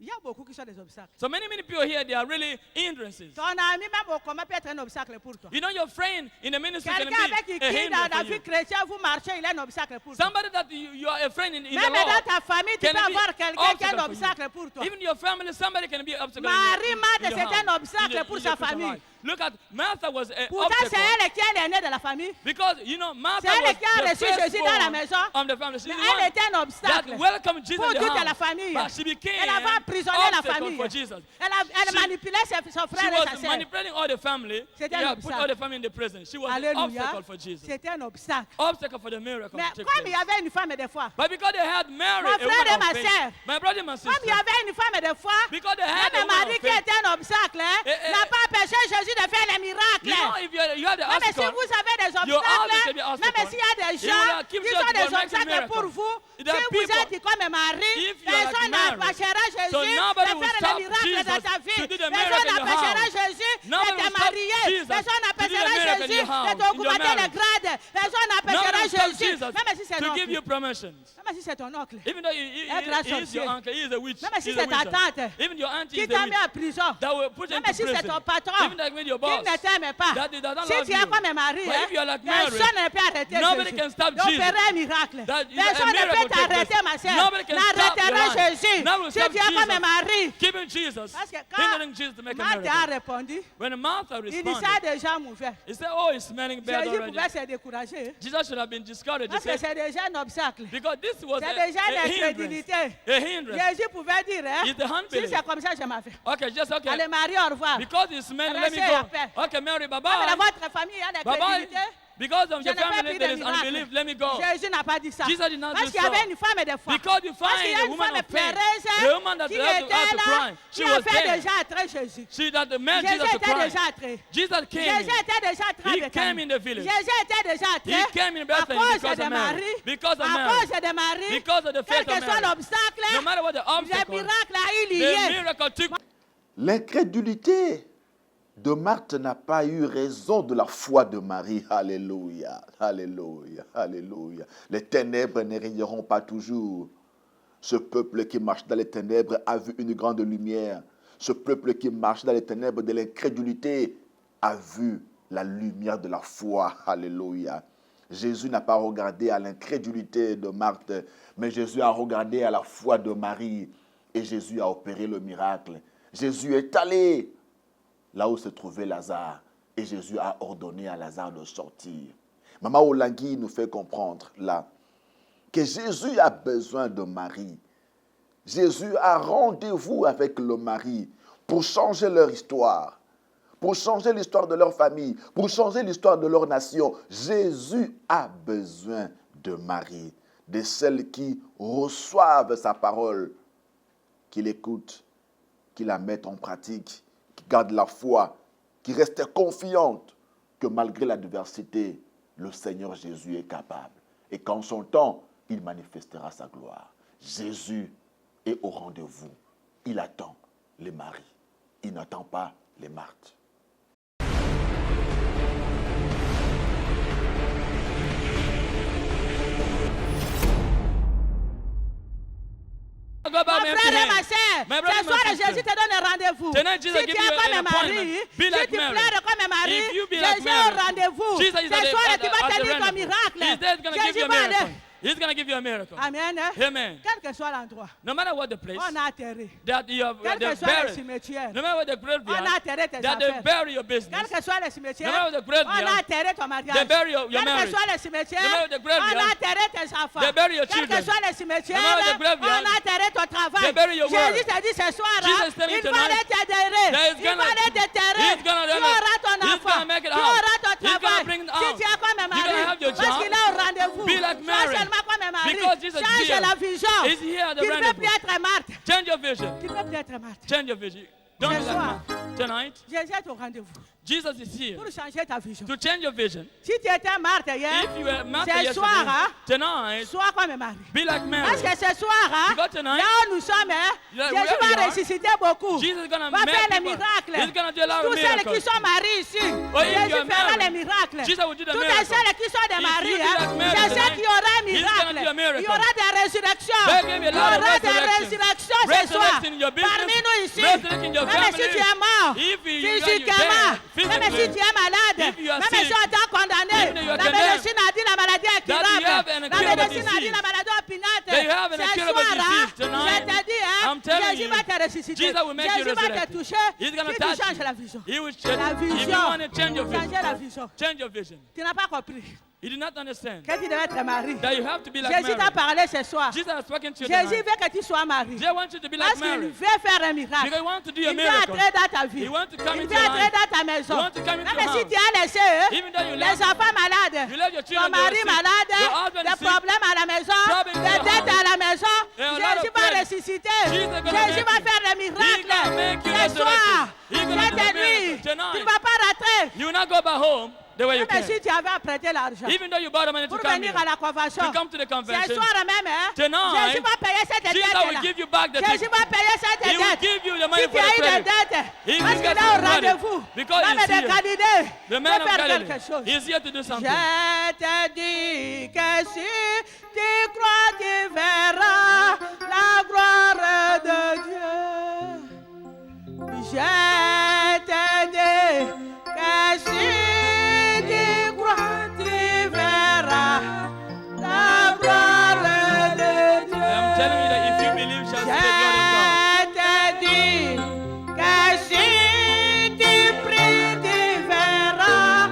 Il y a beaucoup qui sont des obstacles. So many people here, they are really hindrances. Ton ami même au combat peut être un obstacle pour toi. You know, your friend in the ministry can Quelqu'un avec be qui a dans hindrance la for vie you. chrétienne, vous marchez, il est un obstacle pour toi. Somebody that you are a friend in the Même dans Lord. ta famille, tu can peux be avoir quelqu'un qui est un obstacle for you. obstacle pour toi. Even your family, somebody can be an obstacle. Marie, in Marthe, your c'est house, un obstacle in your- pour in sa your Christian famille. life. Look at Martha was an Pourtant, c'est obstacle elle qui est l'aînée de la famille. because you know Martha C'est elle was qui a the reçu Jésus dans la firstborn maison. of the family. She's Mais the elle one était un that obstacle welcomed Jesus pour in the toute la house. famille. But she became Elle avait emprisonné la obstacle famille. for Jesus. Elle She- manipulait son She frère et sa was sœur. manipulating all the family. C'était un Yeah, put obstacle. all the family in the prison. She was an Alléluia. obstacle for Jesus. C'était un obstacle. Obstacle for the miracle. Mais to take comme il y place. avait une femme des fois, But because they had Mary, Mon a frère woman et of ma faith, sœur, my brother and my sister, comme il y avait une femme des fois, because they had a même woman Marie of qui faith, était un obstacle, hein, eh, n'a pas empêché Jésus de faire les miracles. you know, if you have the Même si obstacle, vous avez des you always obstacles, can be obstacle. même s'il y a des He gens will keep qui you sont to des make a obstacles miracle. pour vous, There are si vous people, êtes comme Marie, if you are like personne Mary, n'empêchera so Jésus nobody de will faire stop les miracles Jesus dans ta to vie. do the Personne miracle in your n'empêchera house. Jésus de Nobody te will stop marier. Jesus Personne to do the n'empêchera miracle in Jésus your house, de in your t'augmenter les marriage. grades. Personne Nobody n'empêchera will stop Jésus, Jesus même si c'est to ton give you oncle. promotions. Même si c'est ton oncle. Even though he Un grand is your sorcier. uncle, he is a witch. Même si He's a c'est ta witch. tante Even your auntie qui is a t'a witch. mis en prison. That will put you Même into si c'est prison. ton patron Even like with your qui boss. ne t'aime pas. That does not Si love tu es you. comme Marie, But hein, if you are like Mary, personne ne peut arrêter nobody Jésus. can stop Donc, Jesus. ferai un miracle. That is a Personne ne miracle peut take t'arrêter, place. ma sœur. Nobody can stop N'arrêtera your life. Jésus. Nobody will Si stop tu es comme Jesus. Marie. Keeping Jesus. Parce que Hindering quand Jesus to make a Marthe a miracle. répondu, When Martha il dit responded, ça déjà mauvais. he said, oh, it's smelling bad Jésus already. pouvait se décourager. Jesus should have been discouraged. He Parce que said, c'est déjà un obstacle. because this was C'est déjà a une hindrance. incrédulité. A hindrance. Jésus pouvait dire, hein, It's the si unbelief. c'est comme ça, je m'en vais. Okay, just okay. Allez, Marie, au revoir. Because it's smelling, let me Restez à paix. go. Okay, Mary, Mais dans bye-bye. votre famille, il y a des Bye-bye. crédulité. Because of Je your n'ai pas family, pris there de is miracle. unbelief. Let me go. Jésus n'a pas dit ça. Jesus did not Parce do qu'il y avait so. une femme des fois. Because you Parce qu'il y find a a une woman femme of faith, pleureuse a woman that qui had to était là, cry. qui She a was fait there. déjà attrer Jésus. See that the man Jésus Jesus to était cry. déjà attré. Jesus came Jésus in. était déjà attré He avec came elle. in the village. Jésus était déjà attré He came in à Bethlehem cause because de of Mary. Marie. Because of À Mary. cause de Marie. Because of the Quel faith que of soit Mary. l'obstacle, No matter what the le obstacle, miracle a eu the lieu. miracle took. L'incrédulité de Marthe n'a pas eu raison de la foi de Marie. Alléluia, alléluia, alléluia. Les ténèbres ne régneront pas toujours. Ce peuple qui marche dans les ténèbres a vu une grande lumière. ce peuple qui marchait dans les ténèbres de l'incrédulité a vu la lumière de la foi. Alléluia. Jésus n'a pas regardé à l'incrédulité de Marthe, mais Jésus a regardé à la foi de Marie et Jésus a opéré le miracle. Jésus est allé là où se trouvait Lazare et Jésus a ordonné à Lazare de sortir. Maman Olangui nous fait comprendre là que Jésus a besoin de Marie. Jésus a rendez-vous avec le mari pour changer leur histoire, pour changer l'histoire de leur famille, pour changer l'histoire de leur nation. Jésus a besoin de Marie, de celles qui reçoivent sa parole, qui l'écoutent, qui la mettent en pratique, qui gardent la foi, qui restent confiantes que malgré l'adversité, le Seigneur Jésus est capable. Et qu'en son temps, il manifestera sa gloire. Jésus est au rendez-vous. Il attend les maris. Il n'attend pas les Marthes. Mon frère et ma sœur, ce soir Jésus te donne un rendez-vous. Si tu es comme un mari, si tu pleures comme un mari, Jésus a un rendez-vous. Ce soir tu vas tenir ton miracle. Jésus va aller. He's going to give you a miracle. Amen. Amen. Quel que soit l'endroit. No matter what the place. On a atterri. That you have Quel que soit le cimetière. No matter what the graveyard. On a atterri tes that affaires. they bury your business. Quel que soit le cimetière. No matter what the graveyard. On a atterri ton mariage. They bury your Quel marriage. que soit le cimetière. No matter the graveyard. On a atterri tes enfants. They bury your Quel children. que soit le cimetière. No matter the graveyard. On a atterri ton travail. They bury your work. Jésus t'a dit ce soir, Jesus tell me il va aller t'adhérer. Il va aller t'adhérer. Tu auras ton enfant. Tu auras ton travail. Si tu es comme un mari, parce qu'il est au rendez-vous. Sois seulement comme un mari. Change la vision. Tu ne peux plus être Marthe. Change your vision. Tu ne peux plus être Marthe. Change your vision. Don't be like Marthe. Tonight, Jésus est au rendez-vous. Jesus is here Pour changer ta vision. to change your vision. Si tu étais Marthe hier, If you were Martha ce soir, yesterday, tonight, sois comme Marie. be like Mary. Parce que ce soir, Because tonight, là où nous sommes, where Jésus we va are, ressusciter beaucoup. Jesus is going to Va make faire les people. miracles. He's going to do a lot Tous of ceux qui miracles. sont mariés ici, if Jésus you are fera married, les miracles. Jesus will do the Toutes miracle. celles qui sont des If maris, you do like Mary je sais tonight, qu'il y aura un He's miracle. gonna do a miracle. Il y aura des résurrections. There will be a Il y lot of aura des resurrection. résurrections ce soir. Resurrection in your business. Parmi nous ici, Resurrection in your même si family. tu es mort, If you physiquement, dead, même si tu es malade, if you are même sick, si on t'a condamné, even though you are la condemned, médecine a dit la maladie est that you curable. have an La incurable médecine a dit disease. la maladie opinate. That you have an Ce incurable soir, disease tonight. je te dis, I'm telling Jésus you, va te ressusciter. Jesus will make you Jésus va te resurrect. toucher He's gonna si touch tu changes you. la vision. He will La change. If you vision. want to change your vision, Changer la vision. change your vision. Tu n'as pas compris You did not understand que tu devais être marié. that you have to be like Jésus t'a Mary. parlé ce soir. Jesus has spoken to you Jésus tonight. veut que tu sois marié. Jesus wants you to be like Parce qu'il Mary. veut faire un miracle. Because he wants to do a Il veut miracle. entrer dans ta vie. He wants to come Il into veut your entrer life. dans ta maison. He wants to come into Même your si house. tu as laissé Even though you les left, enfants malades, you left your ton children, they were mari sick. malade, Your husband des is sick. problèmes à la maison, Trouble in des your dettes house. à la maison, And a lot Jésus of va debt. ressusciter. Jesus gonna Jésus make va you. faire des He gonna make miracles. you Ce soir, resurrected. He gonna do a cette nuit, miracle tonight. tu ne vas pas rentrer. You will not go back home the way you Même came. si tu avais prêté l'argent Even though you borrowed money to pour come venir here, à la convention, to come to the ce convention, soir même, Tonight, Jésus va payer cette Jesus dette will là. give you back the Jésus ticket. va payer cette He will dette. give you the money Si tu for as the eu des credit. dettes, He will parce qu'il get est au some money. rendez-vous, Because même he's de here. Galilée, The man peut of faire Galilee quelque chose. is here to do something. Je te dis que si tu crois, tu verras la gloire de Dieu. Je te dis que si tu crois, tu verras la gloire de Dieu. I am telling you that if you believe, you shall see the glory of God. Je te dis que si tu pries, tu verras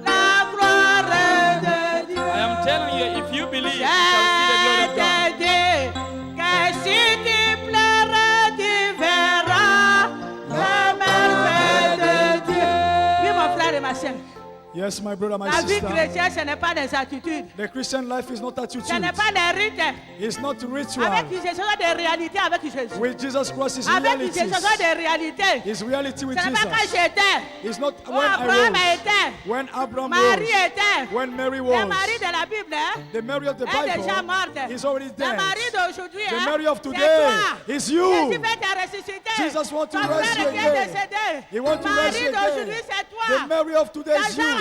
la gloire de Dieu. I am telling you, if you believe, you shall see the glory of God. Je te dis que si tu pleures, tu verras la merveille de Dieu. Oui, mon frère et ma soeur. Yes, my brother, my La vie sister. chrétienne, ce n'est pas des attitudes. The Christian life is not Ce attitude. n'est pas des rites. It's not ritual. Avec Jésus, ce sont des réalités avec Jésus. With Jesus Christ is Avec Jésus, realities. ce sont des réalités. It's reality with Ce n'est pas quand Jesus. j'étais. It's not Oh, when I Abraham was. était. When Abraham Marie was. était. When Mary Le was. mari de la Bible, hein, The Mary of the est déjà Bible morte. is already Le dead. mari d'aujourd'hui, The hein, Mary of c'est today toi. is you. Jésus veut te ressusciter. Jesus wants to Ton raise frère you qui est again. décédé. He wants to Mari raise you d'aujourd'hui, again. c'est The toi. Mary of today Ta is genre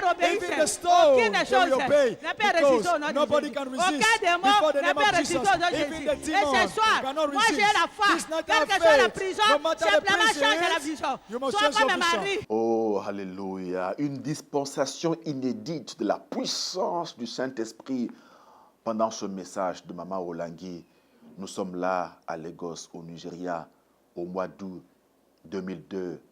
peut obéir. Even the stone Aucune can chose obey. ne peut résister au nom Because de nobody Jésus. can Aucun resist démon before the ne name peut of résister Jesus. au nom de Even Jésus. the Et demon ce soir, cannot moi j'ai resist. la foi. This night Quelle have que soit la faith. prison, No matter the simplement prison, change la vision. you must Sois change comme your vision. Marie. Oh, alléluia. Une dispensation inédite de la puissance du Saint-Esprit pendant ce message de Maman Olangi, nous sommes là à Lagos, au Nigeria, au mois d'août 2002,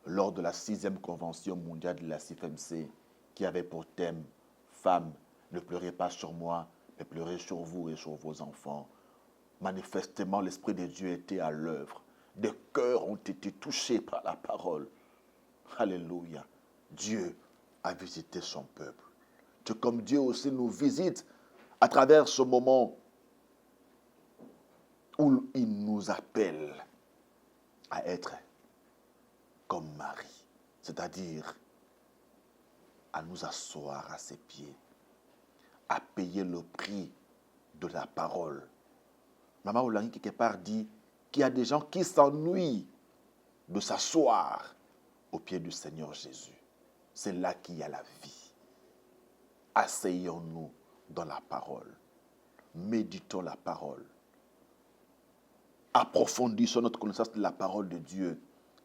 lors de la 6e convention mondiale de la CIFMC, qui avait pour thème « Femmes, ne pleurez pas sur moi, mais pleurez sur vous et sur vos enfants ». Manifestement, l'Esprit de Dieu était à l'œuvre. Des cœurs ont été touchés par la parole. Alléluia. Dieu a visité son peuple. Tout comme Dieu aussi nous visite à travers ce moment où il nous appelle à être comme Marie, c'est-à-dire à nous asseoir à ses pieds, à payer le prix de la parole. Maman Olangi, quelque part, dit qu'il y a des gens qui s'ennuient de s'asseoir aux pieds du Seigneur Jésus. C'est là qu'il y a la vie. Asseyons-nous dans la parole. Méditons la parole. Approfondissons notre connaissance de la parole de Dieu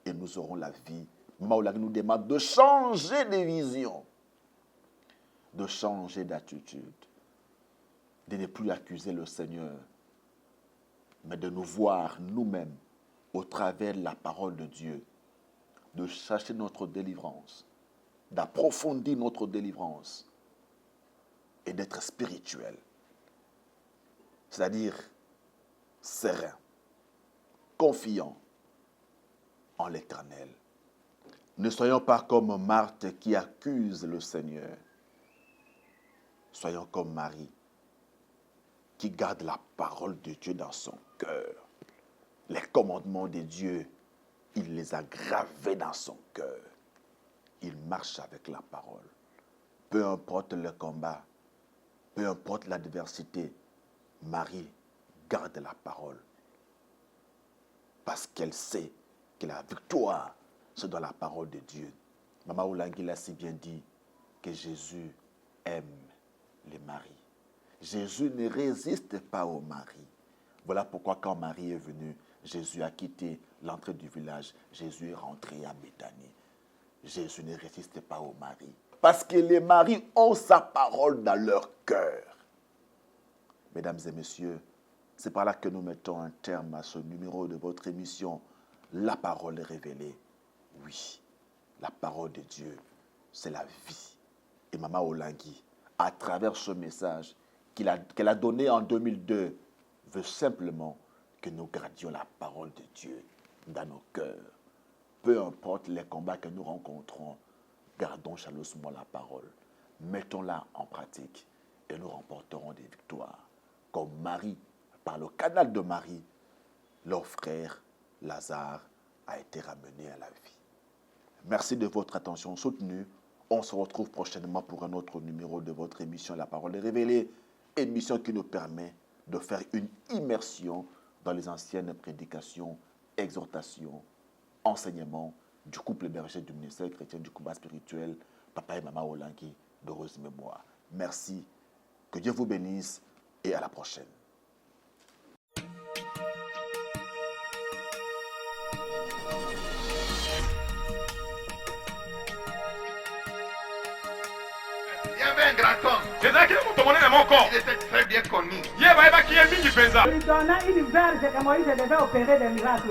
et nous aurons la vie. Maman Olangi nous demande de changer de vision, de changer d'attitude, de ne plus accuser le Seigneur, mais de nous voir nous-mêmes au travers de la parole de Dieu, de chercher notre délivrance, d'approfondir notre délivrance et d'être spirituel, c'est-à-dire serein, confiant en l'Éternel. Ne soyons pas comme Marthe qui accuse le Seigneur. Soyons comme Marie qui garde la parole de Dieu dans son cœur. Les commandements de Dieu, il les a gravés dans son cœur. Il marche avec la parole. Peu importe le combat, peu importe l'adversité, Marie garde la parole. Parce qu'elle sait que la victoire, c'est dans la parole de Dieu. Maman Olangi l'a si bien dit que Jésus aime les maris. Jésus ne résiste pas aux maris. Voilà pourquoi quand Marie est venue, Jésus a quitté l'entrée du village. Jésus est rentré à Béthanie. Jésus ne résiste pas aux maris. Parce que les maris ont sa parole dans leur cœur. Mesdames et messieurs, c'est par là que nous mettons un terme à ce numéro de votre émission, La parole révélée. Oui, la parole de Dieu, c'est la vie. Et Maman Olangi, à travers ce message qu'elle a donné en 2002, veut simplement que nous gardions la parole de Dieu dans nos cœurs. Peu importe les combats que nous rencontrons, gardons chaleureusement la parole. Mettons-la en pratique et nous remporterons des victoires. Comme Marie, par le canal de Marie, leur frère Lazare a été ramené à la vie. Merci de votre attention soutenue. On se retrouve prochainement pour un autre numéro de votre émission La Parole est révélée, émission qui nous permet de faire une immersion dans les anciennes prédications, exhortations, enseignements du couple berger du ministère chrétien du combat spirituel, Papa et Maman Olangi d'heureuse mémoire. Merci, que Dieu vous bénisse et à la prochaine. Il y avait un grand homme. Il était très bien connu. Il donna une verge et Moïse devait opérer des miracles.